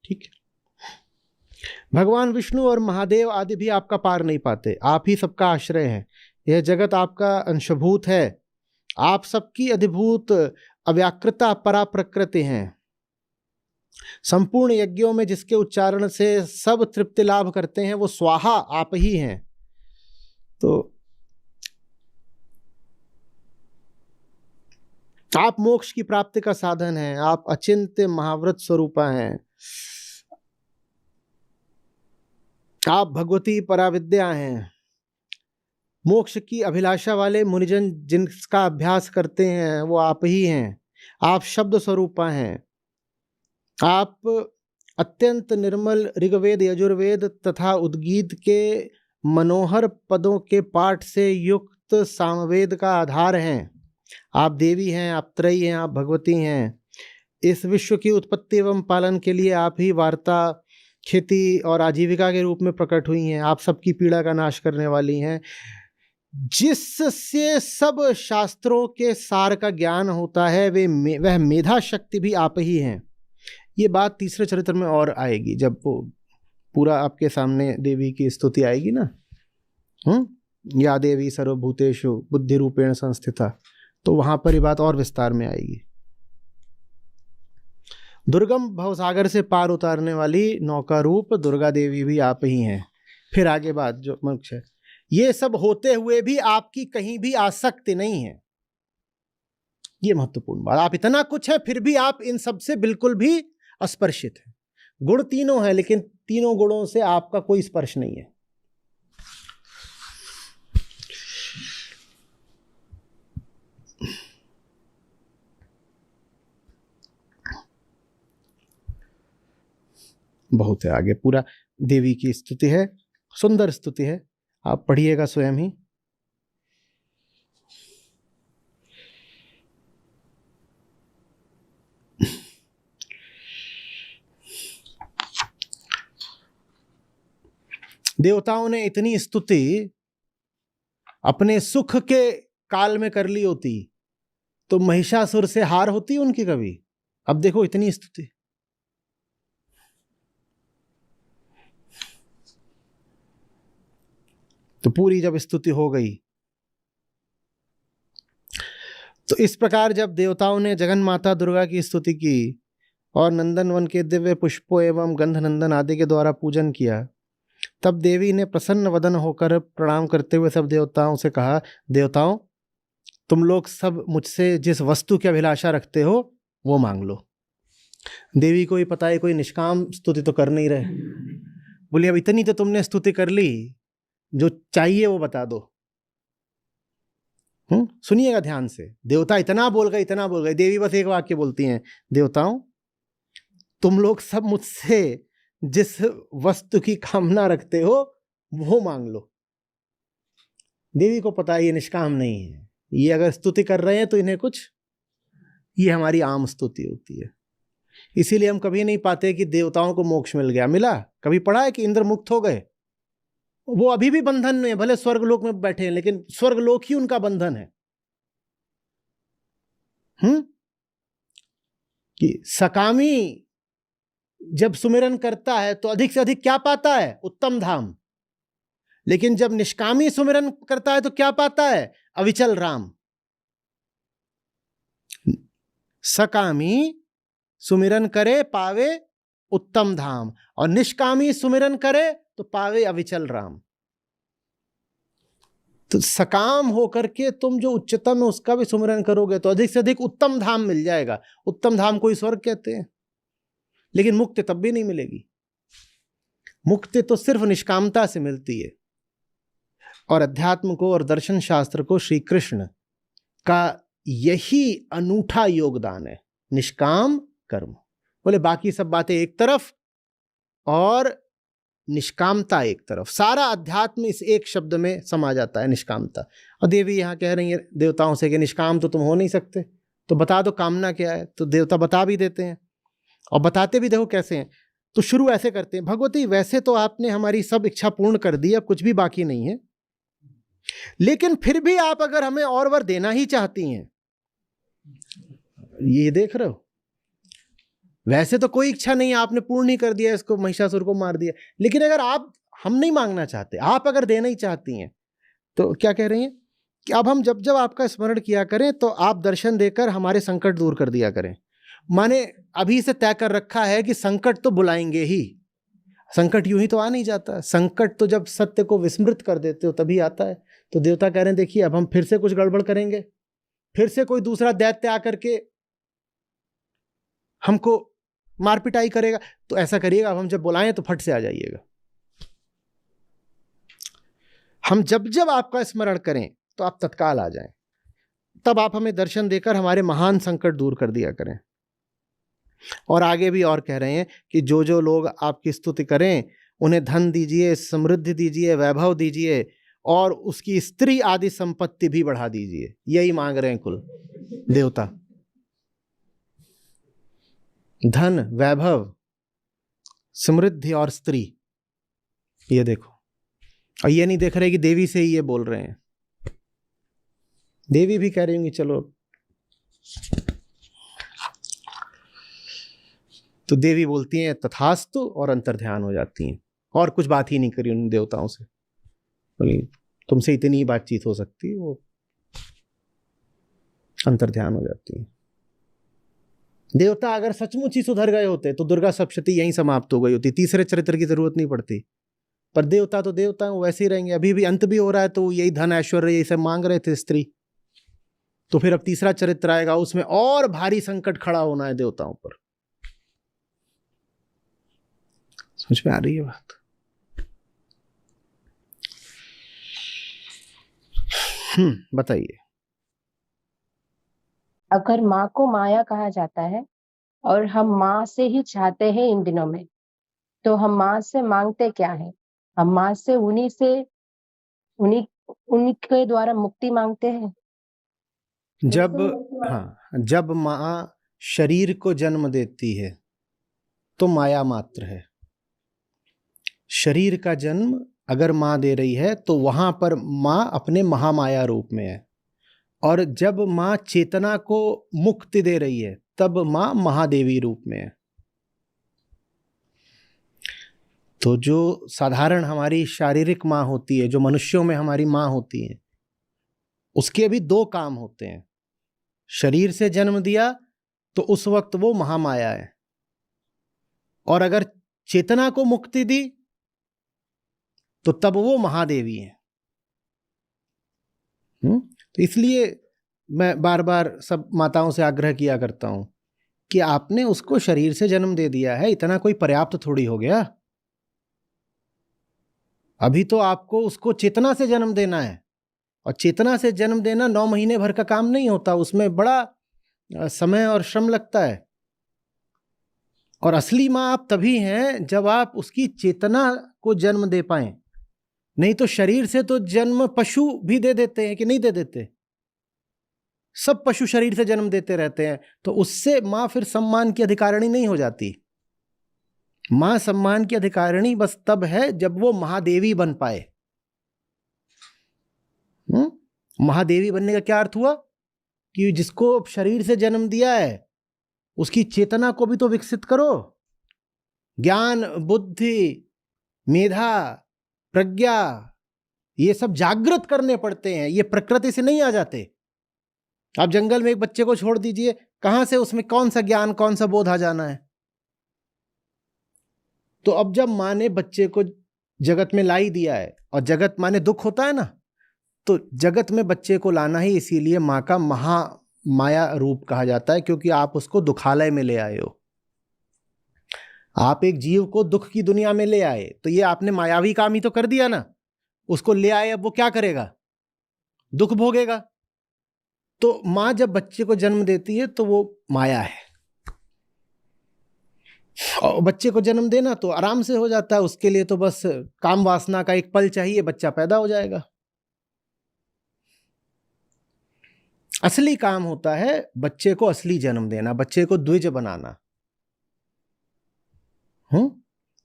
ठीक है। भगवान विष्णु और महादेव आदि भी आपका पार नहीं पाते। आप ही सबका आश्रय हैं। यह जगत आपका अंशभूत है। आप सबकी अधिभूत अव्याकृता परा प्रकृति हैं। संपूर्ण यज्ञों में जिसके उच्चारण से सब तृप्ति लाभ करते हैं वो स्वाहा आप ही हैं। तो आप मोक्ष की प्राप्ति का साधन हैं। आप अचिंत्य महाव्रत स्वरूपा हैं। आप भगवती पराविद्या हैं। मोक्ष की अभिलाषा वाले मुनिजन जिनका अभ्यास करते हैं वो आप ही हैं। आप शब्द स्वरूपा हैं। आप अत्यंत निर्मल ऋग्वेद, यजुर्वेद तथा उद्गीत के मनोहर पदों के पाठ से युक्त सामवेद का आधार हैं। आप देवी हैं, आप त्रयी हैं, आप भगवती हैं। इस विश्व की उत्पत्ति एवं पालन के लिए आप ही वार्ता, खेती और आजीविका के रूप में प्रकट हुई हैं। आप सबकी पीड़ा का नाश करने वाली हैं। जिससे सब शास्त्रों के सार का ज्ञान होता है वह मेधा शक्ति भी आप ही हैं। ये बात तीसरे चरित्र में और आएगी, जब वो पूरा आपके सामने देवी की स्तुति आएगी ना। या देवी सर्वभूतेषु बुद्धि रूपेण संस्थिता, तो वहां पर ये बात और विस्तार में आएगी। दुर्गम भवसागर से पार उतारने वाली नौका रूप दुर्गा देवी भी आप ही हैं। फिर आगे बात जो मोक्ष है, ये सब होते हुए भी आपकी कहीं भी आसक्ति नहीं है। ये महत्वपूर्ण बात। आप इतना कुछ है फिर भी आप इन सब से बिल्कुल भी अस्पर्शित है। गुण तीनों है लेकिन तीनों गुणों से आपका कोई स्पर्श नहीं है। बहुत है आगे, पूरा देवी की स्तुति है, सुंदर स्तुति है, आप पढ़िएगा स्वयं ही। देवताओं ने इतनी स्तुति अपने सुख के काल में कर ली होती तो महिषासुर से हार होती उनकी कभी? अब देखो इतनी स्तुति। तो पूरी जब स्तुति हो गई तो इस प्रकार जब देवताओं ने जगन माता दुर्गा की स्तुति की और नंदनवन के दिव्य पुष्पों एवं गंधनंदन आदि के द्वारा पूजन किया। तब देवी ने प्रसन्न वदन होकर प्रणाम करते हुए सब देवताओं से कहा, देवताओं, तुम लोग सब मुझसे जिस वस्तु की अभिलाषा रखते हो वो मांग लो। देवी को ही पता है कोई निष्काम स्तुति तो कर नहीं रहे। बोली, अब इतनी तो तुमने स्तुति कर ली, जो चाहिए वो बता दो। सुनिएगा ध्यान से। देवता इतना बोल गए, देवी बस एक वाक्य बोलती हैं, देवताओं, तुम लोग सब मुझसे जिस वस्तु की कामना रखते हो वो मांग लो। देवी को पता है ये निष्काम नहीं है, ये अगर स्तुति कर रहे हैं तो इन्हें कुछ, ये हमारी आम स्तुति होती है। इसीलिए हम कभी नहीं पाते कि देवताओं को मोक्ष मिल गया। मिला? कभी पढ़ा है कि इंद्र मुक्त हो गए? वो अभी भी बंधन में, भले स्वर्गलोक में बैठे हैं, लेकिन स्वर्गलोक ही उनका बंधन है। कि सकामी जब सुमिरन करता है तो अधिक से अधिक क्या पाता है? उत्तम धाम। लेकिन जब निष्कामी सुमिरन करता है तो क्या पाता है? अविचल राम। सकामी सुमिरन करे पावे उत्तम धाम, और निष्कामी सुमिरन करे तो पावे अविचल राम। तो सकाम होकर के तुम जो उच्चतम है उसका भी सुमिरन करोगे तो अधिक से अधिक उत्तम धाम मिल जाएगा। उत्तम धाम कोई स्वर्ग कहते हैं, लेकिन मुक्ति तब भी नहीं मिलेगी। मुक्ति तो सिर्फ निष्कामता से मिलती है। और अध्यात्म को और दर्शन शास्त्र को श्री कृष्ण का यही अनूठा योगदान है, निष्काम कर्म। बोले बाकी सब बातें एक तरफ और निष्कामता एक तरफ। सारा अध्यात्म इस एक शब्द में समा जाता है, निष्कामता। और देवी यहां कह रही है देवताओं से कि निष्काम तो तुम हो नहीं सकते, तो बता दो कामना क्या है। तो देवता बता भी देते हैं, और बताते भी देखो कैसे हैं। तो शुरू ऐसे करते हैं, भगवती वैसे तो आपने हमारी सब इच्छा पूर्ण कर दी, अब कुछ भी बाकी नहीं है, लेकिन फिर भी आप अगर हमें और वर देना ही चाहती हैं, ये देख रहे हो, वैसे तो कोई इच्छा नहीं, आपने पूर्ण नहीं कर दिया, इसको महिषासुर को मार दिया, लेकिन अगर आप, हम नहीं मांगना चाहते, आप अगर देना ही चाहती हैं, तो क्या कह रही हैं कि अब हम जब जब आपका स्मरण किया करें तो आप दर्शन देकर हमारे संकट दूर कर दिया करें। माने अभी से तय कर रखा है कि संकट तो बुलाएंगे ही, संकट यूं ही तो आ नहीं जाता, संकट तो जब सत्य को विस्मृत कर देते हो तभी आता है। तो देवता कह रहे हैं देखिए अब हम फिर से कुछ गड़बड़ करेंगे, फिर से कोई दूसरा दैत्य आकर के हमको मार पिटाई करेगा, तो ऐसा करिएगा अब हम जब बुलाएं तो फट से आ जाइएगा। हम जब जब आपका स्मरण करें तो आप तत्काल आ जाएं, तब आप हमें दर्शन देकर हमारे महान संकट दूर कर दिया करें। और आगे भी और कह रहे हैं कि जो जो लोग आपकी स्तुति करें उन्हें धन दीजिए, समृद्धि दीजिए, वैभव दीजिए, और उसकी स्त्री आदि संपत्ति भी बढ़ा दीजिए। यही मांग रहे हैं कुल देवता, धन, वैभव, समृद्धि और स्त्री। ये देखो, और ये नहीं देख रहे कि देवी से ही ये बोल रहे हैं। देवी भी कह रही होंगी चलो, तो देवी बोलती हैं तथास्तु और अंतर्ध्यान हो जाती हैं, और कुछ बात ही नहीं करी उन देवताओं से। बोली तुमसे इतनी ही बातचीत हो सकती है, वो अंतर्ध्यान हो जाती है। देवता अगर सचमुच ही सुधर गए होते तो दुर्गा सप्तशती यहीं समाप्त हो गई होती, तीसरे चरित्र की जरूरत नहीं पड़ती। पर देवता तो देवता हैं, वैसे ही रहेंगे। अभी भी अंत भी हो रहा है तो यही धन ऐश्वर्य यही सब मांग रहे थे स्त्री, तो फिर अब तीसरा चरित्र आएगा, उसमें और भारी संकट खड़ा होना है देवताओं पर। समझ में आ रही है बात? बताइए। अगर माँ को माया कहा जाता है और हम माँ से ही चाहते हैं इन दिनों में, तो हम माँ से मांगते क्या है? हम माँ से उन्हीं के द्वारा मुक्ति मांगते हैं। जब माँ शरीर को जन्म देती है तो माया मात्र है। शरीर का जन्म अगर माँ दे रही है तो वहां पर माँ अपने महामाया रूप में है, और जब माँ चेतना को मुक्ति दे रही है तब माँ महादेवी रूप में है। तो जो साधारण हमारी शारीरिक माँ होती है, जो मनुष्यों में हमारी माँ होती है, उसके भी दो काम होते हैं। शरीर से जन्म दिया तो उस वक्त वो महामाया है, और अगर चेतना को मुक्ति दी तो तब वो महादेवी है। तो इसलिए मैं बार बार सब माताओं से आग्रह किया करता हूं कि आपने उसको शरीर से जन्म दे दिया है, इतना कोई पर्याप्त थोड़ी हो गया। अभी तो आपको उसको चेतना से जन्म देना है, और चेतना से जन्म देना 9 महीने भर का काम नहीं होता, उसमें बड़ा समय और श्रम लगता है। और असली माँ आप तभी हैं जब आप उसकी चेतना को जन्म दे पाएं। नहीं तो शरीर से तो जन्म पशु भी दे देते हैं कि नहीं दे देते? सब पशु शरीर से जन्म देते रहते हैं, तो उससे माँ फिर सम्मान की अधिकारिणी नहीं हो जाती। माँ सम्मान की अधिकारिणी बस तब है जब वो महादेवी बन पाए। महादेवी बनने का क्या अर्थ हुआ? कि जिसको शरीर से जन्म दिया है उसकी चेतना को भी तो विकसित करो। ज्ञान, बुद्धि, मेधा, प्रज्ञा, ये सब जागृत करने पड़ते हैं, ये प्रकृति से नहीं आ जाते। आप जंगल में एक बच्चे को छोड़ दीजिए, कहां से उसमें कौन सा ज्ञान, कौन सा बोध आ जाना है? तो अब जब माँ ने बच्चे को जगत में ला ही दिया है, और जगत माने दुख होता है ना, तो जगत में बच्चे को लाना ही इसीलिए माँ का महामाया रूप कहा जाता है, क्योंकि आप उसको दुखालय में ले आए हो। आप एक जीव को दुख की दुनिया में ले आए, तो ये आपने मायावी काम ही तो कर दिया ना। उसको ले आए, अब वो क्या करेगा? दुख भोगेगा। तो माँ जब बच्चे को जन्म देती है तो वो माया है, और बच्चे को जन्म देना तो आराम से हो जाता है। उसके लिए तो बस काम वासना का एक पल चाहिए, बच्चा पैदा हो जाएगा। असली काम होता है बच्चे को असली जन्म देना, बच्चे को द्विज बनाना।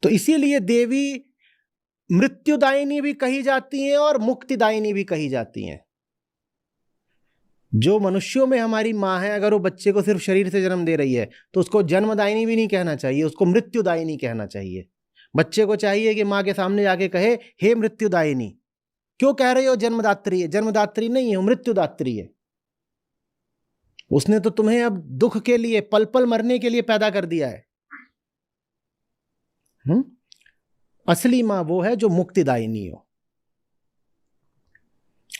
तो इसीलिए देवी मृत्युदायिनी भी कही जाती हैं और मुक्तिदायिनी भी कही जाती हैं। जो मनुष्यों में हमारी माँ है, अगर वो बच्चे को सिर्फ शरीर से जन्म दे रही है तो उसको जन्मदायिनी भी नहीं कहना चाहिए, उसको मृत्युदायिनी कहना चाहिए। बच्चे को चाहिए कि माँ के सामने जाके कहे, हे मृत्युदायिनी। क्यों कह रहे हो जन्मदात्री है? जन्मदात्री नहीं है, वो मृत्युदात्री है। उसने तो तुम्हें अब दुख के लिए, पल पल मरने के लिए पैदा कर दिया है। असली माँ वो है जो मुक्तिदायिनी हो।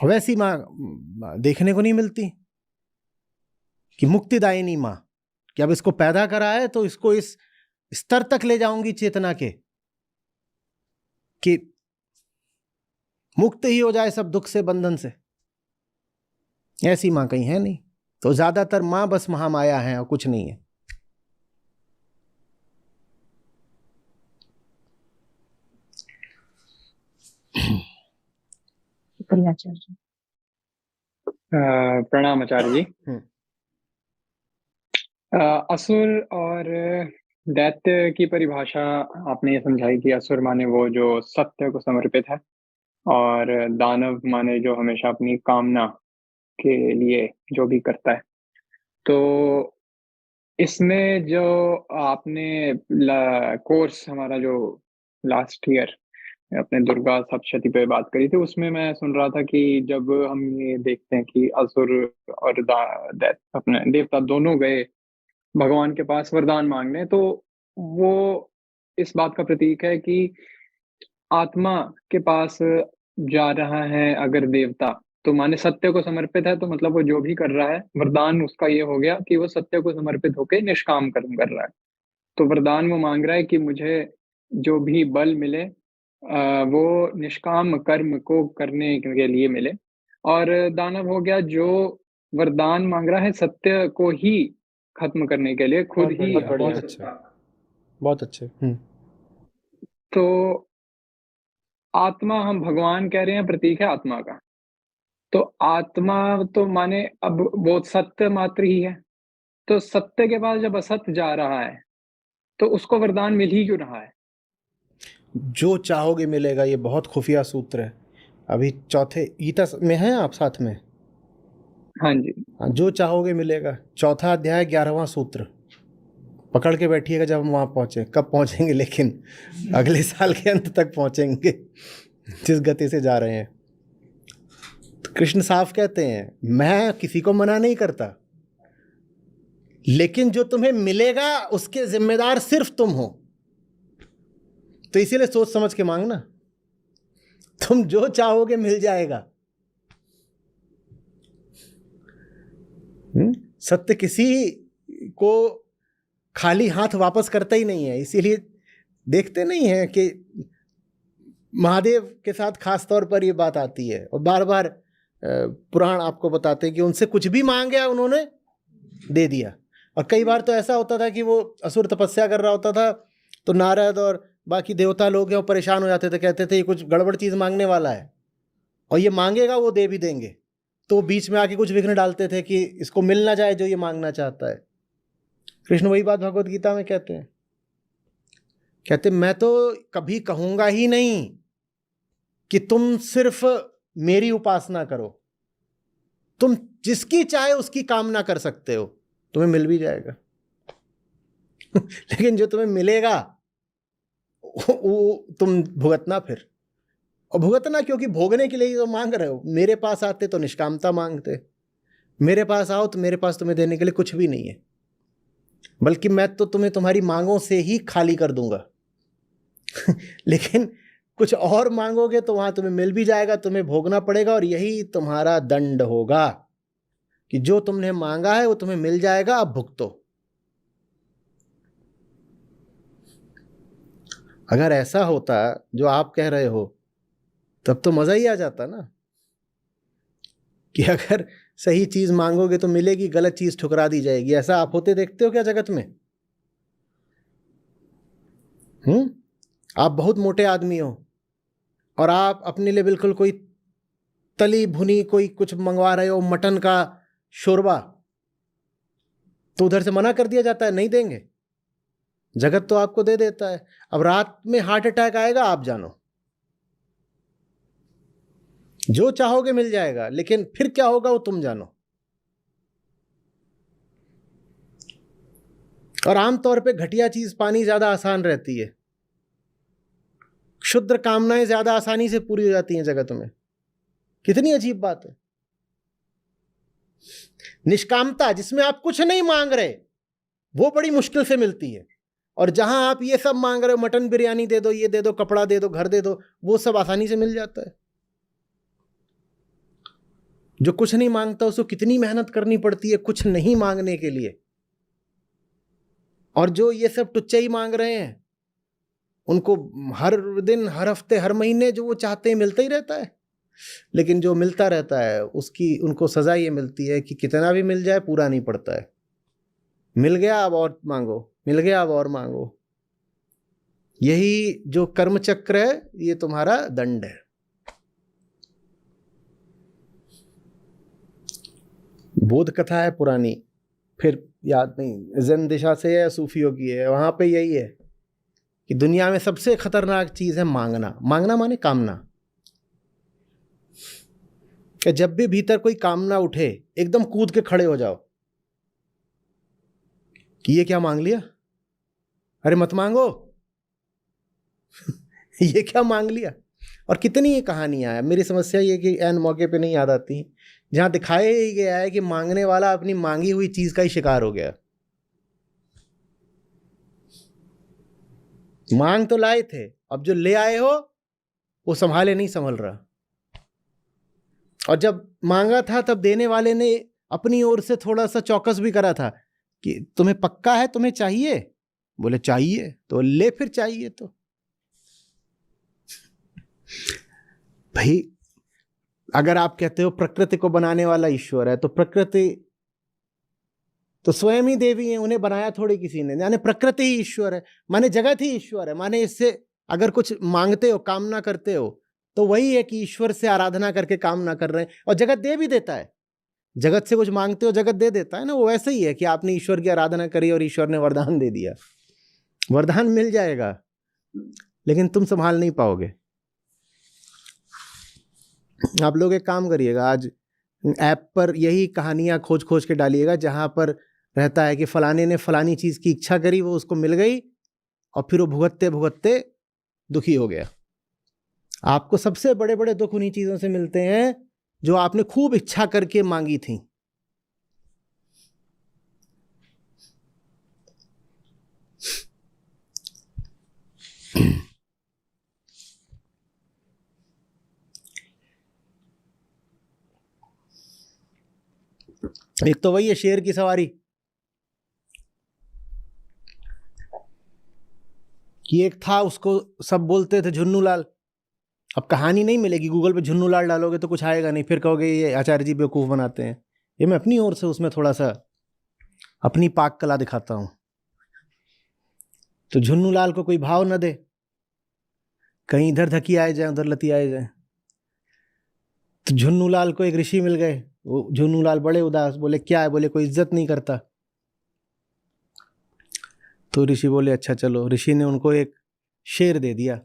वैसी माँ देखने को नहीं मिलती कि मुक्तिदायिनी माँ, कि अब इसको पैदा करा है तो इसको इस स्तर तक ले जाऊंगी चेतना के कि मुक्त ही हो जाए सब दुख से, बंधन से। ऐसी माँ कहीं है नहीं। तो ज्यादातर माँ बस महामाया है और कुछ नहीं है। प्रणाम आचार्य जी। असुर और दैत्य की परिभाषा आपने ये समझाई कि असुर माने वो जो सत्य को समर्पित है, और दानव माने जो हमेशा अपनी कामना के लिए जो भी करता है। तो इसमें जो आपने कोर्स हमारा जो लास्ट ईयर अपने दुर्गा सप्तशती पे बात करी थी, उसमें मैं सुन रहा था कि जब हम ये देखते हैं कि असुर और अपने देवता दोनों गए भगवान के पास वरदान मांगने, तो वो इस बात का प्रतीक है कि आत्मा के पास जा रहा है अगर देवता, तो माने सत्य को समर्पित है, तो मतलब वो जो भी कर रहा है, वरदान उसका ये हो गया कि वो सत्य को समर्पित होकर निष्काम कर्म कर रहा है। तो वरदान वो मांग रहा है कि मुझे जो भी बल मिले वो निष्काम कर्म को करने के लिए मिले। और दानव हो गया जो वरदान मांग रहा है सत्य को ही खत्म करने के लिए, खुद ही। बहुत अच्छे। तो आत्मा, हम भगवान कह रहे हैं, प्रतीक है आत्मा का। तो आत्मा तो माने अब वो सत्य मात्र ही है। तो सत्य के पास जब असत्य जा रहा है तो उसको वरदान मिल ही क्यों रहा है? जो चाहोगे मिलेगा, ये बहुत खुफिया सूत्र है। अभी चौथे गीता में है आप साथ में? हाँ जी। जो चाहोगे मिलेगा, चौथा अध्याय 11वां सूत्र। पकड़ के बैठिएगा जब हम वहां पहुंचे। कब पहुंचेंगे? लेकिन अगले साल के अंत तक पहुंचेंगे, जिस गति से जा रहे हैं। तो कृष्ण साफ कहते हैं, मैं किसी को मना नहीं करता, लेकिन जो तुम्हें मिलेगा उसके जिम्मेदार सिर्फ तुम हो। तो इसीलिए सोच समझ के मांगना, तुम जो चाहोगे मिल जाएगा। सत्य किसी को खाली हाथ वापस करता ही नहीं है। इसीलिए देखते नहीं है कि महादेव के साथ खास तौर पर ये बात आती है, और बार बार पुराण आपको बताते हैं कि उनसे कुछ भी मांग गया उन्होंने दे दिया। और कई बार तो ऐसा होता था कि वो असुर तपस्या कर रहा होता था, तो नारद और बाकी देवता लोग हैं वो परेशान हो जाते थे, कहते थे ये कुछ गड़बड़ चीज़ मांगने वाला है और ये मांगेगा वो दे भी देंगे। तो बीच में आके कुछ विघ्न डालते थे कि इसको मिल ना जाए जो ये मांगना चाहता है। कृष्ण वही बात भगवत गीता में कहते हैं, कहते मैं तो कभी कहूंगा ही नहीं कि तुम सिर्फ मेरी उपासना करो, तुम जिसकी चाहे उसकी कामना कर सकते हो, तुम्हें मिल भी जाएगा। लेकिन जो तुम्हें मिलेगा वो तुम भुगतना फिर, और भुगतना क्योंकि भोगने के लिए ही तो मांग रहे हो। मेरे पास आते तो निष्कामता मांगते, मेरे पास आओ तो मेरे पास तुम्हें देने के लिए कुछ भी नहीं है, बल्कि मैं तो तुम्हें तुम्हारी मांगों से ही खाली कर दूंगा। लेकिन कुछ और मांगोगे तो वहां तुम्हें मिल भी जाएगा, तुम्हें भोगना पड़ेगा, और यही तुम्हारा दंड होगा कि जो तुमने मांगा है वो तुम्हें मिल जाएगा, अब भुगतो। अगर ऐसा होता जो आप कह रहे हो तब तो मजा ही आ जाता ना, कि अगर सही चीज मांगोगे तो मिलेगी, गलत चीज ठुकरा दी जाएगी। ऐसा आप होते देखते हो क्या जगत में? आप बहुत मोटे आदमी हो और आप अपने लिए बिल्कुल कोई तली भुनी कोई कुछ मंगवा रहे हो, मटन का शोरबा, तो उधर से मना कर दिया जाता है, नहीं देंगे। जगत तो आपको दे देता है। अब रात में हार्ट अटैक आएगा, आप जानो, जो चाहोगे मिल जाएगा, लेकिन फिर क्या होगा वो तुम जानो। और आमतौर पे घटिया चीज पानी ज्यादा आसान रहती है, क्षुद्र कामनाएं ज्यादा आसानी से पूरी हो जाती हैं जगत में। कितनी अजीब बात है। निष्कामता जिसमें आप कुछ नहीं मांग रहे वो बड़ी मुश्किल से मिलती है, और जहां आप ये सब मांग रहे हो, मटन बिरयानी दे दो, ये दे दो, कपड़ा दे दो, घर दे दो, वो सब आसानी से मिल जाता है। जो कुछ नहीं मांगता उसको कितनी मेहनत करनी पड़ती है कुछ नहीं मांगने के लिए। और जो ये सब टुच्चे ही मांग रहे हैं उनको हर दिन, हर हफ्ते, हर महीने जो वो चाहते हैं मिलता ही रहता है। लेकिन जो मिलता रहता है उसकी उनको सजा ये मिलती है कि कितना भी मिल जाए पूरा नहीं पड़ता है। मिल गया अब और मांगो, मिल गया अब और मांगो। यही जो कर्म चक्र है ये तुम्हारा दंड है। बोध कथा है पुरानी, फिर याद नहीं ज़ेन दिशा से है, सूफियों की है, वहां पे यही है कि दुनिया में सबसे खतरनाक चीज है मांगना। मांगना माने कामना। कि जब भी भीतर कोई कामना उठे एकदम कूद के खड़े हो जाओ कि ये क्या मांग लिया, अरे मत मांगो। ये क्या मांग लिया। और कितनी ये कहानियां हैं। मेरी समस्या ये कि एन मौके पे नहीं याद आती, जहां दिखाया ही गया है कि मांगने वाला अपनी मांगी हुई चीज का ही शिकार हो गया। मांग तो लाए थे, अब जो ले आए हो वो संभाले नहीं संभल रहा। और जब मांगा था तब देने वाले ने अपनी ओर से थोड़ा सा चौकस भी करा था कि तुम्हें पक्का है, तुम्हें चाहिए? बोले चाहिए, तो ले फिर चाहिए तो। भाई अगर आप कहते हो प्रकृति को बनाने वाला ईश्वर है, तो प्रकृति तो स्वयं ही देवी है, उन्हें बनाया थोड़ी किसी ने। यानी प्रकृति ही ईश्वर है, माने जगत ही ईश्वर है। माने इससे अगर कुछ मांगते हो, कामना करते हो, तो वही है कि ईश्वर से आराधना करके कामना कर रहे हैं, और जगत दे भी देता है। जगत से कुछ मांगते हो जगत दे देता है ना। वो वैसे ही है कि आपने ईश्वर की आराधना करी और ईश्वर ने वरदान दे दिया। वरदान मिल जाएगा लेकिन तुम संभाल नहीं पाओगे। आप लोग एक काम करिएगा, आज ऐप पर यही कहानियां खोज खोज के डालिएगा जहां पर रहता है कि फलाने ने फलानी चीज की इच्छा करी, वो उसको मिल गई, और फिर वो भुगतते भुगतते दुखी हो गया। आपको सबसे बड़े बड़े दुख उन्हीं चीजों से मिलते हैं जो आपने खूब इच्छा करके मांगी थी। एक तो वही है शेर की सवारी, कि एक था उसको सब बोलते थे झुन्नू लाल। अब कहानी नहीं मिलेगी, गूगल पे झुन्नू लाल डालोगे तो कुछ आएगा नहीं, फिर कहोगे ये आचार्य जी बेवकूफ़ बनाते हैं। ये मैं अपनी ओर से उसमें थोड़ा सा अपनी पाक कला दिखाता हूँ। तो झुन्नू लाल को कोई भाव न दे, कहीं इधर धकी आए जाए उधर लती आए जाए। तो झुन्नू लाल को एक ऋषि मिल गए, वो झुन्नू लाल बड़े उदास, बोले क्या है? बोले कोई इज्जत नहीं करता। तो ऋषि बोले अच्छा चलो। ऋषि ने उनको एक शेर दे दिया।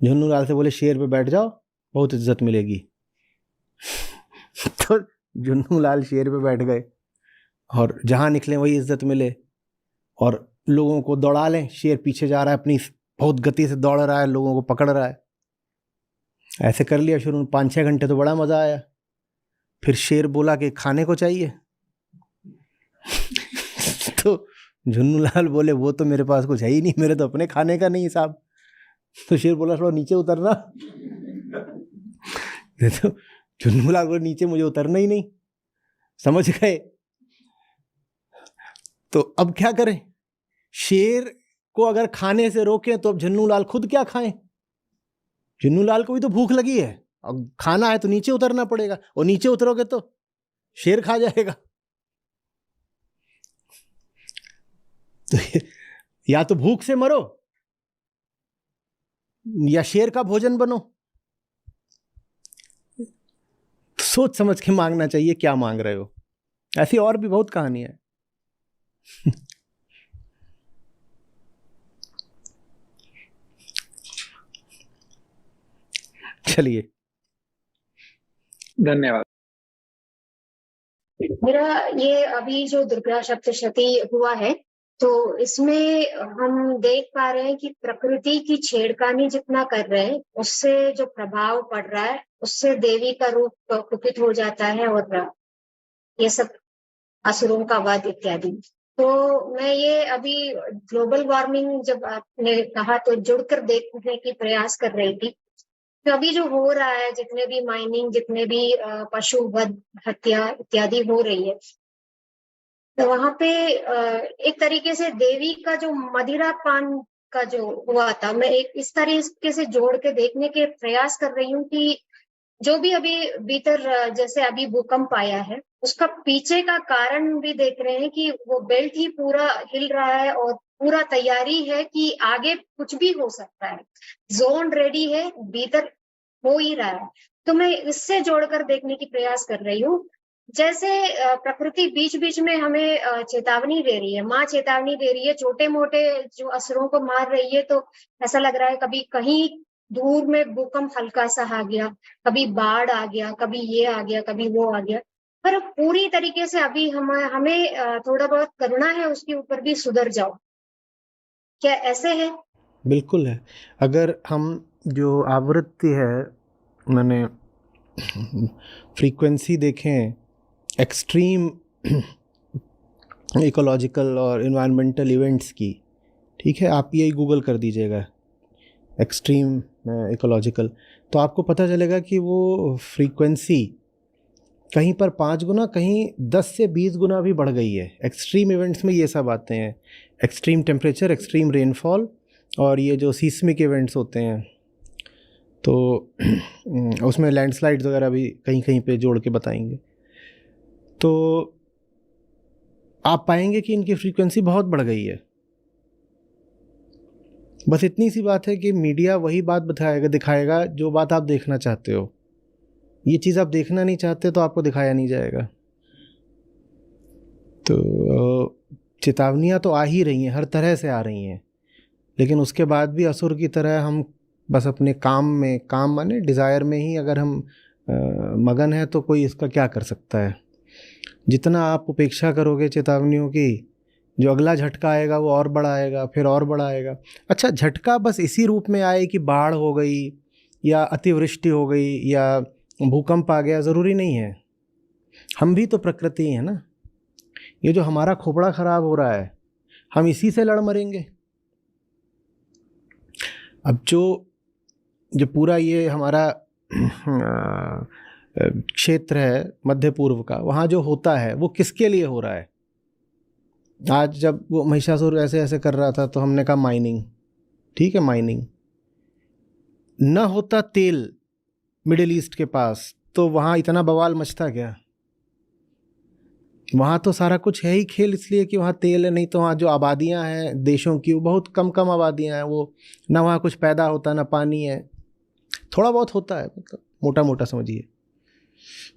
झुन्नू लाल से बोले शेर पे बैठ जाओ, बहुत इज्जत मिलेगी। तो झुन्नू लाल शेर पे बैठ गए और जहाँ निकले वही इज्जत मिले, और लोगों को दौड़ा लें। शेर पीछे जा रहा है, अपनी बहुत गति से दौड़ रहा है, लोगों को पकड़ रहा है। ऐसे कर लिया शुरू में 5-6 घंटे, तो बड़ा मजा आया। फिर शेर बोला कि खाने को चाहिए। तो झुन्नू लाल बोले वो तो मेरे पास कुछ है ही नहीं, मेरे तो अपने खाने का नहीं हिसाब। तो शेर बोला थोड़ा नीचे उतरना। तो झुन्नू लाल बोले नीचे मुझे उतरना ही नहीं, समझ गए। तो अब क्या करें? शेर को अगर खाने से रोकें तो अब झुन्नू लाल खुद क्या खाएं? झुन्नू लाल को भी तो भूख लगी है, अब खाना है तो नीचे उतरना पड़ेगा, और नीचे उतरोगे तो शेर खा जाएगा। तो या तो भूख से मरो या शेर का भोजन बनो। सोच समझ के मांगना चाहिए क्या मांग रहे हो। ऐसी और भी बहुत कहानियां हैं। चलिए, धन्यवाद। मेरा ये अभी जो दुर्गा सप्तशती हुआ है, तो इसमें हम देख पा रहे हैं कि प्रकृति की छेड़खानी जितना कर रहे हैं, उससे जो प्रभाव पड़ रहा है, उससे देवी का रूप कुपित हो जाता है, और ये सब असुरों का वध इत्यादि। तो मैं ये अभी ग्लोबल वार्मिंग जब आपने कहा तो जुड़कर देखने की प्रयास कर रही थी। तो अभी जो हो रहा है, जितने भी माइनिंग, जितने भी पशु वध हत्या इत्यादि हो रही है, तो वहां पे एक तरीके से देवी का जो मदिरा पान का जो हुआ था, मैं एक इस तरीके से जोड़ के देखने के प्रयास कर रही हूँ कि जो भी अभी भीतर जैसे अभी भूकंप आया है, उसका पीछे का कारण भी देख रहे हैं कि वो बेल्ट ही पूरा हिल रहा है, और पूरा तैयारी है कि आगे कुछ भी हो सकता है। जोन रेडी है, भीतर हो ही रहा है। तो मैं इससे जोड़कर देखने की प्रयास कर रही हूँ। जैसे प्रकृति बीच बीच में हमें चेतावनी दे रही है, माँ चेतावनी दे रही है, छोटे मोटे जो असुरों को मार रही है। तो ऐसा लग रहा है कभी कहीं दूर में भूकंप हल्का सा आ गया, कभी बाढ़ आ गया, कभी ये आ गया, कभी वो आ गया, पर पूरी तरीके से अभी हमें थोड़ा बहुत करना है उसके ऊपर भी सुधर जाओ। क्या ऐसे है? बिल्कुल है। अगर हम जो आवृत्ति है, मैंने फ्रीक्वेंसी देखें एक्सट्रीम इकोलॉजिकल और इन्वायरमेंटल इवेंट्स की, ठीक है, आप यही गूगल कर दीजिएगा एक्सट्रीम इकोलॉजिकल, तो आपको पता चलेगा कि वो फ्रीक्वेंसी कहीं पर 5 गुना, कहीं 10 से 20 गुना भी बढ़ गई है। एक्सट्रीम इवेंट्स में ये सब आते हैं, एक्सट्रीम टेम्परेचर, एक्सट्रीम रेनफॉल, और ये जो सीस्मिक इवेंट्स होते हैं, तो उसमें लैंडस्लाइड्स वगैरह भी कहीं कहीं पे जोड़ के बताएंगे। तो आप पाएंगे कि इनकी फ्रीक्वेंसी बहुत बढ़ गई है। बस इतनी सी बात है कि मीडिया वही बात दिखाएगा जो बात आप देखना चाहते हो। ये चीज़ आप देखना नहीं चाहते तो आपको दिखाया नहीं जाएगा। तो चेतावनियाँ तो आ ही रही हैं, हर तरह से आ रही हैं, लेकिन उसके बाद भी असुर की तरह हम बस अपने काम माने डिज़ायर में ही अगर हम मगन हैं, तो कोई इसका क्या कर सकता है। जितना आप उपेक्षा करोगे चेतावनियों की, जो अगला झटका आएगा वो और बड़ा आएगा, फिर और बड़ा आएगा। अच्छा, झटका बस इसी रूप में आए कि बाढ़ हो गई या अतिवृष्टि हो गई या भूकंप आ गया, ज़रूरी नहीं है। हम भी तो प्रकृति ही है ना। ये जो हमारा खोपड़ा ख़राब हो रहा है, हम इसी से लड़ मरेंगे। अब जो पूरा ये हमारा क्षेत्र है मध्य पूर्व का, वहाँ जो होता है वो किसके लिए हो रहा है? आज जब वो महिषासुर ऐसे ऐसे कर रहा था तो हमने कहा माइनिंग, ठीक है माइनिंग। न होता तेल मिडिल ईस्ट के पास तो वहाँ इतना बवाल मचता क्या? वहाँ तो सारा कुछ है ही खेल, इसलिए कि वहाँ तेल है, नहीं तो वहाँ जो आबादियाँ हैं देशों की वो बहुत कम कम आबादियाँ हैं, वो ना वहाँ कुछ पैदा होता ना पानी है, थोड़ा बहुत होता है, मतलब मोटा मोटा समझिए।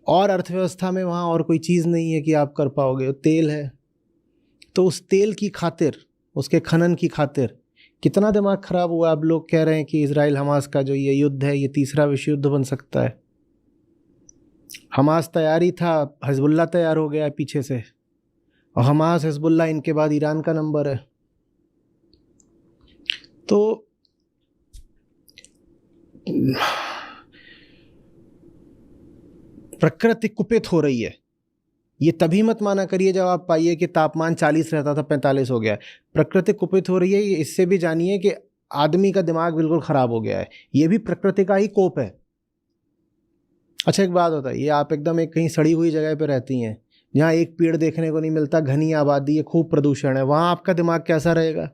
और अर्थव्यवस्था में वहाँ और कोई चीज़ नहीं है कि आप कर पाओगे, तेल है। तो उस तेल की खातिर, उसके खनन की खातिर कितना दिमाग खराब हुआ। अब लोग कह रहे हैं कि इजराइल हमास का जो ये युद्ध है ये तीसरा विश्व युद्ध बन सकता है। हमास तैयारी था, हिजबुल्लाह तैयार हो गया है पीछे से, और हमास हिजबुल्लाह इनके बाद ईरान का नंबर है। तो प्रकृति कुपित हो रही है। ये तभी मत माना करिए जब आप पाइए कि तापमान 40 रहता था 45 हो गया है। प्रकृति कुपित हो रही है, ये इससे भी जानिए कि आदमी का दिमाग बिल्कुल खराब हो गया है। ये भी प्रकृति का ही कोप है। अच्छा एक बात बताइए, आप एकदम एक कहीं सड़ी हुई जगह पे रहती हैं जहाँ एक पेड़ देखने को नहीं मिलता, घनी आबादी है, खूब प्रदूषण है, वहाँ आपका दिमाग कैसा रहेगा?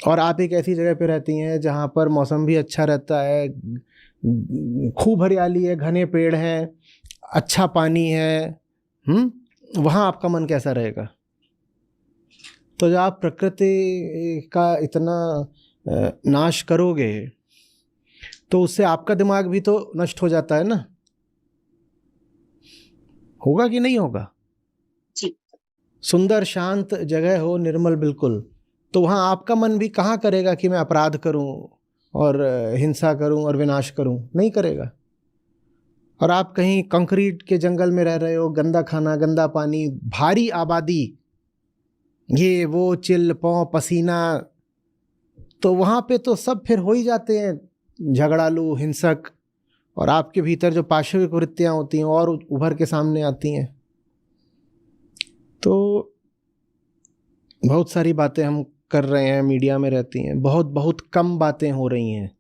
और आप एक ऐसी जगह पे रहती हैं जहाँ पर मौसम भी अच्छा रहता है, खूब हरियाली है, घने पेड़ हैं, अच्छा पानी है, वहाँ आपका मन कैसा रहेगा? तो जब आप प्रकृति का इतना नाश करोगे तो उससे आपका दिमाग भी तो नष्ट हो जाता है ना। होगा कि नहीं होगा? जी। सुंदर शांत जगह हो, निर्मल बिल्कुल, तो वहाँ आपका मन भी कहाँ करेगा कि मैं अपराध करूं और हिंसा करूं और विनाश करूं? नहीं करेगा। और आप कहीं कंक्रीट के जंगल में रह रहे हो, गंदा खाना, गंदा पानी, भारी आबादी, ये वो चिल पौ पसीना, तो वहाँ पे तो सब फिर हो ही जाते हैं झगड़ालू, हिंसक, और आपके भीतर जो पाशविक वृत्तियाँ होती हैं और उभर के सामने आती हैं। तो बहुत सारी बातें हम कर रहे हैं, मीडिया में रहती हैं, बहुत बहुत कम बातें हो रही हैं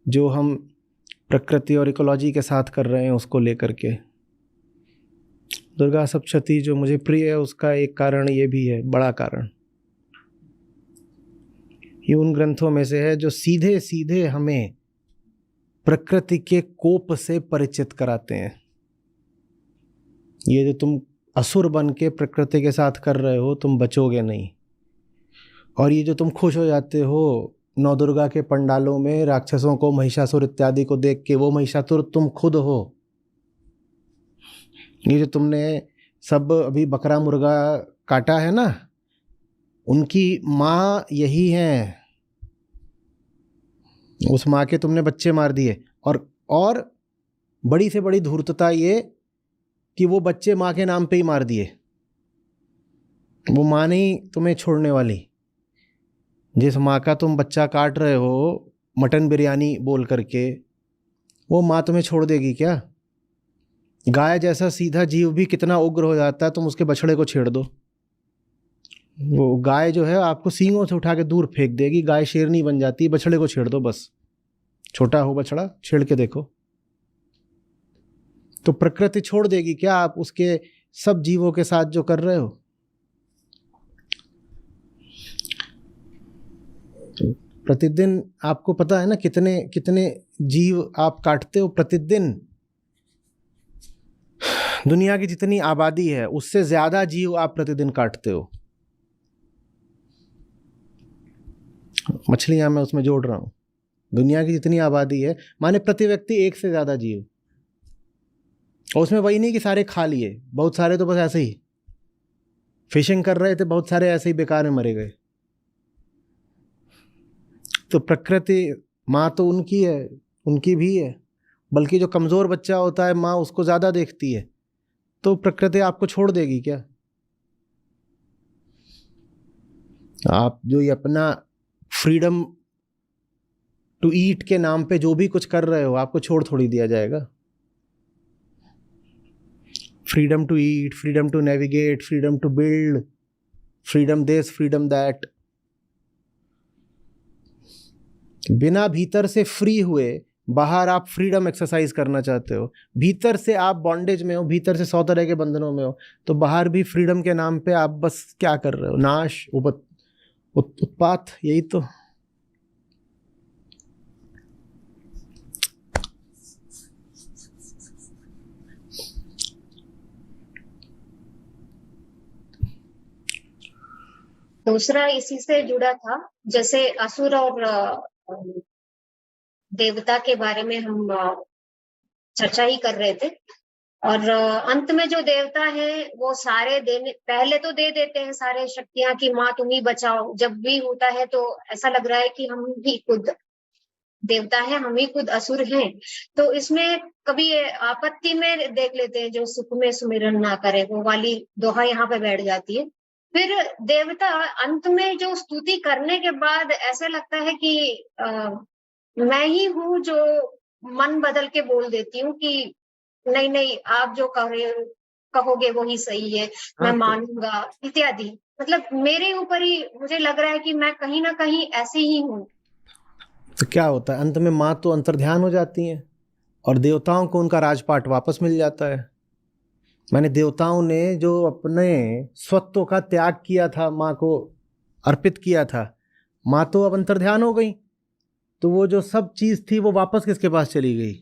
जो हम प्रकृति और इकोलॉजी के साथ कर रहे हैं उसको लेकर के। दुर्गा सप्तशती जो मुझे प्रिय है उसका एक कारण ये भी है, बड़ा कारण, ये उन ग्रंथों में से है जो सीधे सीधे हमें प्रकृति के कोप से परिचित कराते हैं। ये जो तुम असुर बन के प्रकृति के साथ कर रहे हो तुम बचोगे नहीं। और ये जो तुम खुश हो जाते हो नौ दुर्गा के पंडालों में राक्षसों को, महिषासुर इत्यादि को देख के, वो महिषासुर तुम खुद हो। ये जो तुमने सब अभी बकरा मुर्गा काटा है ना, उनकी माँ यही है, उस माँ के तुमने बच्चे मार दिए। और बड़ी से बड़ी धूर्तता ये कि वो बच्चे माँ के नाम पे ही मार दिए। वो माँ नहीं तुम्हें छोड़ने वाली। जिस माँ का तुम बच्चा काट रहे हो मटन बिरयानी बोल करके, वो माँ तुम्हें छोड़ देगी क्या? गाय जैसा सीधा जीव भी कितना उग्र हो जाता है, तुम उसके बछड़े को छेड़ दो, वो गाय जो है आपको सींगों से उठा के दूर फेंक देगी। गाय शेरनी बन जाती है, बछड़े को छेड़ दो बस, छोटा हो बछड़ा, छेड़ के देखो। तो प्रकृति छोड़ देगी क्या आप उसके सब जीवों के साथ जो कर रहे हो? प्रतिदिन आपको पता है ना कितने कितने जीव आप काटते हो प्रतिदिन। दुनिया की जितनी आबादी है उससे ज्यादा जीव आप प्रतिदिन काटते हो। मछलियां मैं उसमें जोड़ रहा हूं। दुनिया की जितनी आबादी है माने प्रति व्यक्ति एक से ज्यादा जीव, और उसमें वही नहीं कि सारे खा लिए, बहुत सारे तो बस ऐसे ही फिशिंग कर रहे थे, बहुत सारे ऐसे ही बेकार में मरे गए। तो प्रकृति माँ तो उनकी है, उनकी भी है, बल्कि जो कमज़ोर बच्चा होता है माँ उसको ज़्यादा देखती है। तो प्रकृति आपको छोड़ देगी क्या? आप जो ये अपना फ्रीडम टू ईट के नाम पे जो भी कुछ कर रहे हो, आपको छोड़ थोड़ी दिया जाएगा। Freedom to eat, freedom to navigate, freedom to build, freedom this, freedom that, बिना भीतर से फ्री हुए बाहर आप फ्रीडम एक्सरसाइज करना चाहते हो, भीतर से आप बॉन्डेज में हो, भीतर से 100 तरह के बंधनों में हो, तो बाहर भी फ्रीडम के नाम पे आप बस क्या कर रहे हो? नाश, उत्पात, यही तो। दूसरा इसी से जुड़ा था, जैसे असुर और देवता के बारे में हम चर्चा ही कर रहे थे। और अंत में जो देवता है वो सारे देने, पहले तो दे देते हैं सारे शक्तियां कि माँ तुम ही बचाओ। जब भी होता है तो ऐसा लग रहा है कि हम ही खुद देवता हैं, हम ही खुद असुर हैं। तो इसमें कभी आपत्ति में देख लेते हैं, जो सुख में सुमिरन ना करे, वो वाली दोहा यहाँ पे बैठ जाती है। फिर देवता अंत में जो स्तुति करने के बाद ऐसा लगता है कि मैं ही हूँ जो मन बदल के बोल देती हूँ कि नहीं नहीं, आप जो कहोगे वो ही सही है, मैं मानूंगा इत्यादि। मतलब मेरे ऊपर ही मुझे लग रहा है कि मैं कहीं ना कहीं ऐसी ही हूँ। तो क्या होता है अंत में? माँ तो अंतर्ध्यान हो जाती हैं और देवताओं को उनका राजपाट वापस मिल जाता है। माने देवताओं ने जो अपने स्वत्व का त्याग किया था, माँ को अर्पित किया था, माँ तो अब अंतर्ध्यान हो गई, तो वो जो सब चीज थी वो वापस किसके पास चली गई?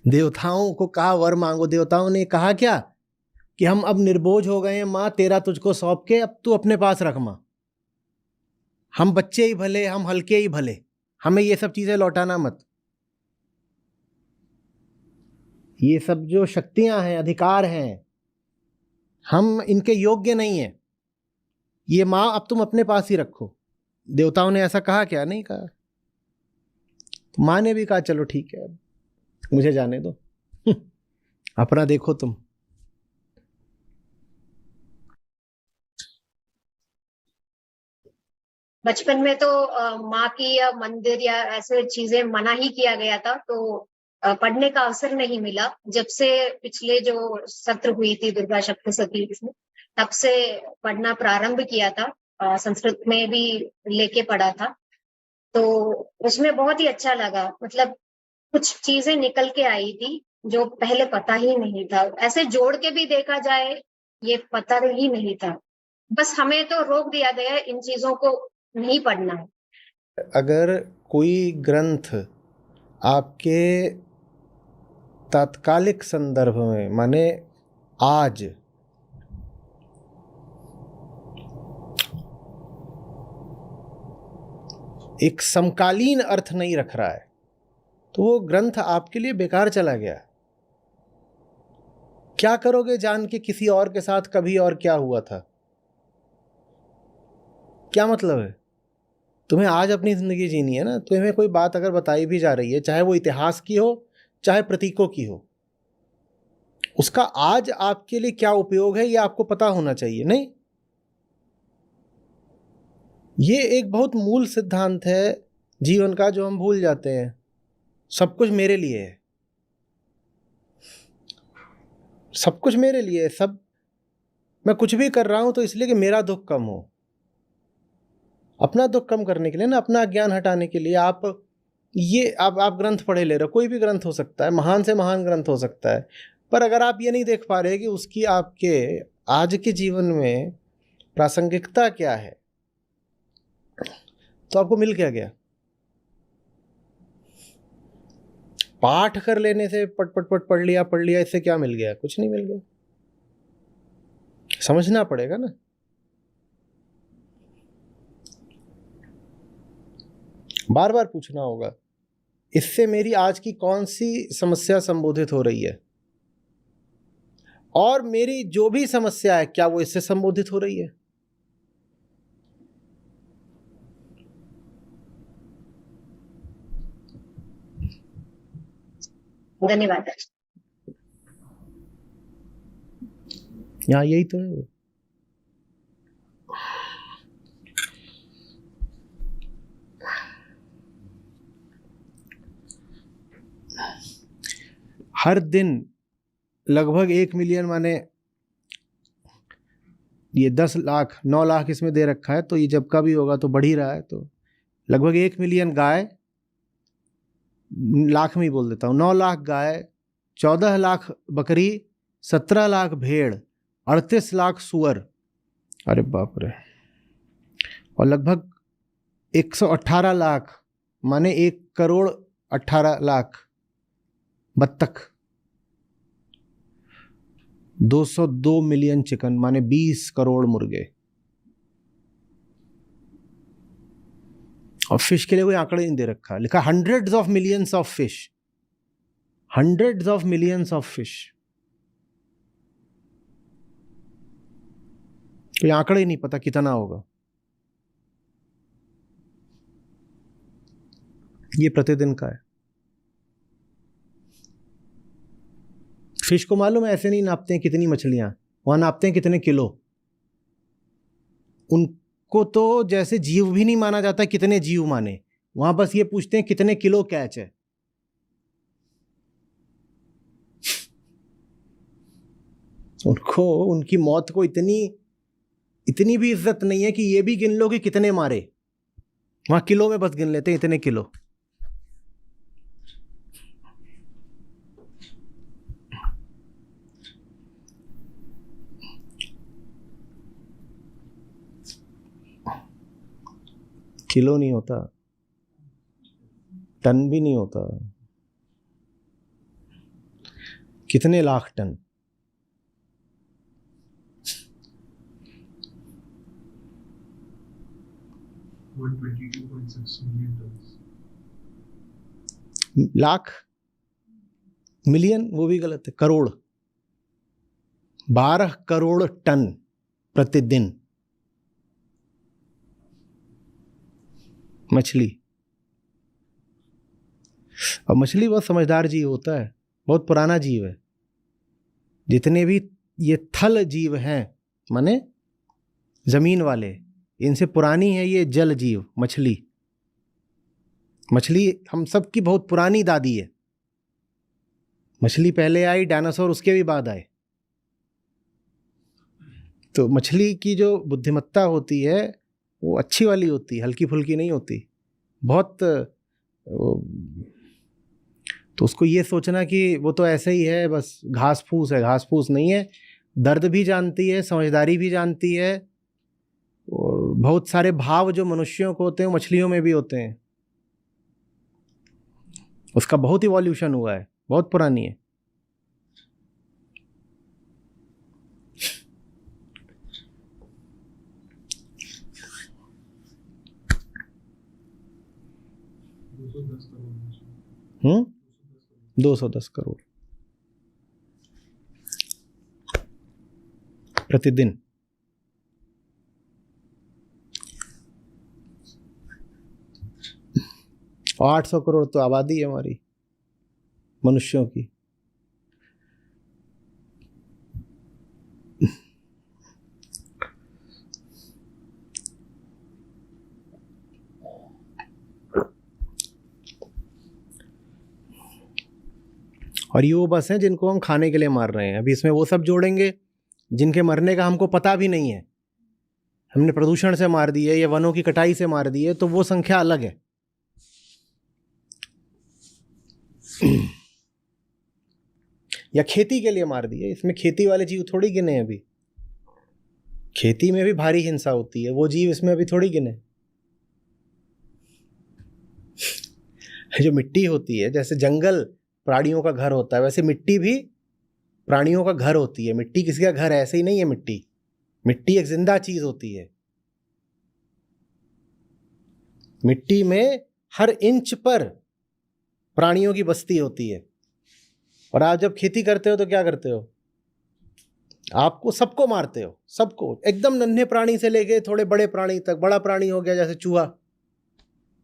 देवताओं को कहा वर मांगो, देवताओं ने कहा क्या कि हम अब निर्बोझ हो गए हैं माँ, तेरा तुझको सौंप के अब तू अपने पास रख माँ, हम बच्चे ही भले, हम हल्के ही भले, हमें ये सब चीजें लौटाना मत। ये सब जो शक्तियां हैं, अधिकार हैं, हम इनके योग्य नहीं हैं, ये माँ अब तुम अपने पास ही रखो। देवताओं ने ऐसा कहा क्या? नहीं कहा। तो माँ ने भी कहा चलो ठीक है, मुझे जाने दो, अपना देखो तुम। बचपन में तो माँ की या मंदिर या ऐसे चीजें मना ही किया गया था, तो पढ़ने का अवसर नहीं मिला। जब से पिछले जो सत्र हुई थी दुर्गा सप्तशती में, तब से पढ़ना प्रारंभ किया था। संस्कृत में भी लेके पढ़ा था, तो उसमें बहुत ही अच्छा लगा। मतलब कुछ चीजें निकल के आई थी जो पहले पता ही नहीं था। ऐसे जोड़ के भी देखा जाए, ये पता ही नहीं था। बस हमें तो रोक दिया गया है, इन चीजों को नहीं पढ़ना है। अगर कोई ग्रंथ आपके तात्कालिक संदर्भ में, माने आज एक समकालीन अर्थ नहीं रख रहा है, तो वो ग्रंथ आपके लिए बेकार चला गया। क्या करोगे जान के किसी और के साथ कभी और क्या हुआ था? क्या मतलब है? तुम्हें आज अपनी जिंदगी जीनी है ना, तुम्हें कोई बात अगर बताई भी जा रही है, चाहे वो इतिहास की हो चाहे प्रतीकों की हो, उसका आज आपके लिए क्या उपयोग है ये आपको पता होना चाहिए। नहीं, ये एक बहुत मूल सिद्धांत है जीवन का जो हम भूल जाते हैं। सब कुछ मेरे लिए है, सब कुछ मेरे लिए है, सब मैं कुछ भी कर रहा हूं तो इसलिए कि मेरा दुख कम हो। अपना दुख कम करने के लिए ना, अपना अज्ञान हटाने के लिए आप आप ग्रंथ पढ़े ले रहे हो। कोई भी ग्रंथ हो सकता है, महान से महान ग्रंथ हो सकता है, पर अगर आप ये नहीं देख पा रहे कि उसकी आपके आज के जीवन में प्रासंगिकता क्या है, तो आपको मिल क्या गया? पाठ कर लेने से पट पट पट पढ़ लिया, इससे क्या मिल गया? कुछ नहीं मिल गया। समझना पड़ेगा ना। बार बार पूछना होगा, इससे मेरी आज की कौन सी समस्या संबोधित हो रही है, और मेरी जो भी समस्या है क्या वो इससे संबोधित हो रही है? धन्यवाद। यहाँ यही तो है। हर दिन लगभग 1 मिलियन, माने ये 10 लाख 9 लाख इसमें दे रखा है, तो ये जब का भी होगा तो बढ़ ही रहा है, तो लगभग 1 मिलियन गाय, लाख में ही बोल देता हूँ, 9 लाख गाय, 14 लाख बकरी, 17 लाख भेड़, 38 लाख सुअर, अरे बाप रे, और लगभग 118 लाख माने 1,18,00,000 बत्तख, 202 मिलियन चिकन माने 20 करोड़ मुर्गे। और फिश के लिए कोई आंकड़ा नहीं दे रखा, लिखा hundreds of millions of fish, hundreds of millions of fish, कोई आंकड़ा ही नहीं पता कितना होगा। ये प्रतिदिन का है। फिश को मालूम है ऐसे नहीं नापते हैं कितनी मछलियां, वहां नापते हैं कितने किलो। उनको तो जैसे जीव भी नहीं माना जाता, कितने जीव माने, वहां बस ये पूछते हैं कितने किलो कैच है। उनको उनकी मौत को इतनी भी इज्जत नहीं है कि ये भी गिन लो कि कितने मारे, वहां किलो में बस गिन लेते हैं इतने किलो। किलो नहीं होता, टन भी नहीं होता, कितने लाख टन। लाख, मिलियन वो भी गलत है, करोड़, 12 करोड़ टन प्रतिदिन मछली। और मछली बहुत समझदार जीव होता है, बहुत पुराना जीव है। जितने भी ये थल जीव हैं माने जमीन वाले, इनसे पुरानी है ये जल जीव मछली। मछली हम सब की बहुत पुरानी दादी है। मछली पहले आई, डायनासोर उसके भी बाद आए। तो मछली की जो बुद्धिमत्ता होती है वो अच्छी वाली होती है, हल्की फुल्की नहीं होती बहुत। तो उसको ये सोचना कि वो तो ऐसे ही है, बस घास फूस है, घास फूस नहीं है। दर्द भी जानती है, समझदारी भी जानती है, और बहुत सारे भाव जो मनुष्यों को होते हैं मछलियों में भी होते हैं। उसका बहुत इवोल्यूशन हुआ है, बहुत पुरानी है। हम्म, 210 करोड़ प्रतिदिन। और 800 करोड़ तो आबादी है हमारी मनुष्यों की। और ये वो बस हैं जिनको हम खाने के लिए मार रहे हैं। अभी इसमें वो सब जोड़ेंगे जिनके मरने का हमको पता भी नहीं है, हमने प्रदूषण से मार दिए या वनों की कटाई से मार दिए, तो वो संख्या अलग है। या खेती के लिए मार दिए, इसमें खेती वाले जीव थोड़ी गिने हैं। अभी खेती में भी भारी हिंसा होती है, वो जीव इसमें अभी थोड़ी गिने। जो मिट्टी होती है, जैसे जंगल प्राणियों का घर होता है, वैसे मिट्टी भी प्राणियों का घर होती है। मिट्टी किसी का घर ऐसे ही नहीं है। मिट्टी एक जिंदा चीज होती है। मिट्टी में हर इंच पर प्राणियों की बस्ती होती है। और आप जब खेती करते हो तो क्या करते हो? आपको सबको मारते हो, सबको, एकदम नन्हे प्राणी से लेके थोड़े बड़े प्राणी तक। बड़ा प्राणी हो गया जैसे चूहा,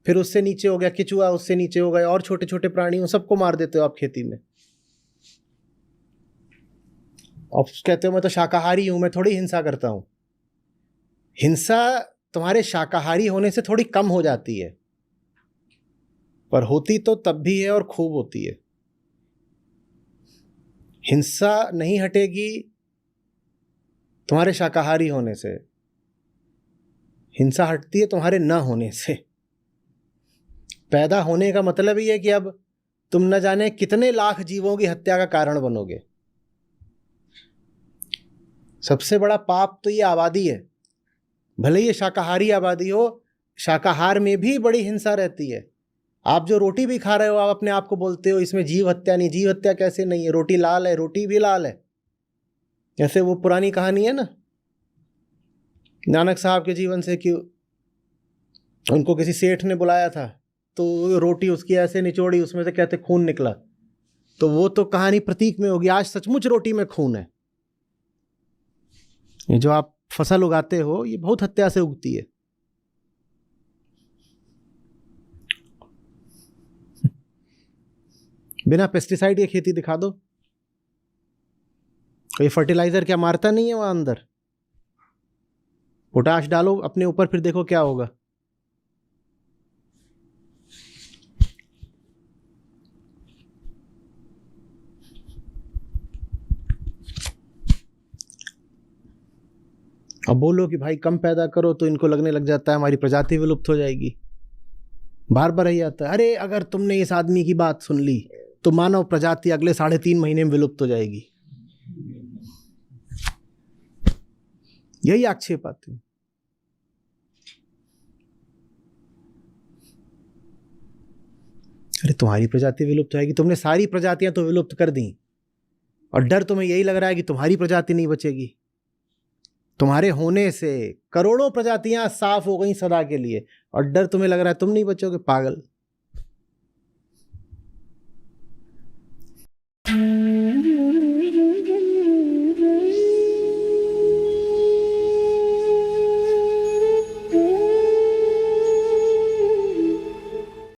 फिर उससे नीचे हो गया केचुआ, उससे नीचे हो गए और छोटे छोटे प्राणी, उन सबको मार देते हो आप खेती में। आप कहते हो मैं तो शाकाहारी हूं, मैं थोड़ी हिंसा करता हूं। हिंसा तुम्हारे शाकाहारी होने से थोड़ी कम हो जाती है, पर होती तो तब भी है और खूब होती है। हिंसा नहीं हटेगी तुम्हारे शाकाहारी होने से, हिंसा हटती है तुम्हारे न होने से। पैदा होने का मतलब ही है कि अब तुम न जाने कितने लाख जीवों की हत्या का कारण बनोगे। सबसे बड़ा पाप तो ये आबादी है, भले ये शाकाहारी आबादी हो, शाकाहार में भी बड़ी हिंसा रहती है। आप जो रोटी भी खा रहे हो, आप अपने आप को बोलते हो इसमें जीव हत्या नहीं, जीव हत्या कैसे नहीं है, रोटी लाल है, रोटी भी लाल है। जैसे वो पुरानी कहानी है ना नानक साहब के जीवन से कि उनको किसी सेठ ने बुलाया था, तो रोटी उसकी ऐसे निचोड़ी, उसमें से कहते खून निकला। तो वो तो कहानी प्रतीक में होगी, आज सचमुच रोटी में खून है। ये जो आप फसल उगाते हो ये बहुत हत्या से उगती है। बिना पेस्टिसाइड की खेती दिखा दो, कोई फर्टिलाइजर क्या मारता नहीं है वहां अंदर? पोटाश डालो अपने ऊपर, फिर देखो क्या होगा। अब बोलो कि भाई कम पैदा करो, तो इनको लगने लग जाता है हमारी प्रजाति विलुप्त हो जाएगी। बार बार यही आता है, अरे अगर तुमने इस आदमी की बात सुन ली तो मानव प्रजाति अगले 3.5 महीने में विलुप्त हो जाएगी। यही आक्षेप आते हैं। अरे तुम्हारी प्रजाति विलुप्त होगी, तुमने सारी प्रजातियां तो विलुप्त कर दी, और डर तुम्हें यही लग रहा है कि तुम्हारी प्रजाति नहीं बचेगी। तुम्हारे होने से करोड़ों प्रजातियां साफ हो गई सदा के लिए, और डर तुम्हें लग रहा है तुम नहीं बचोगे। पागल।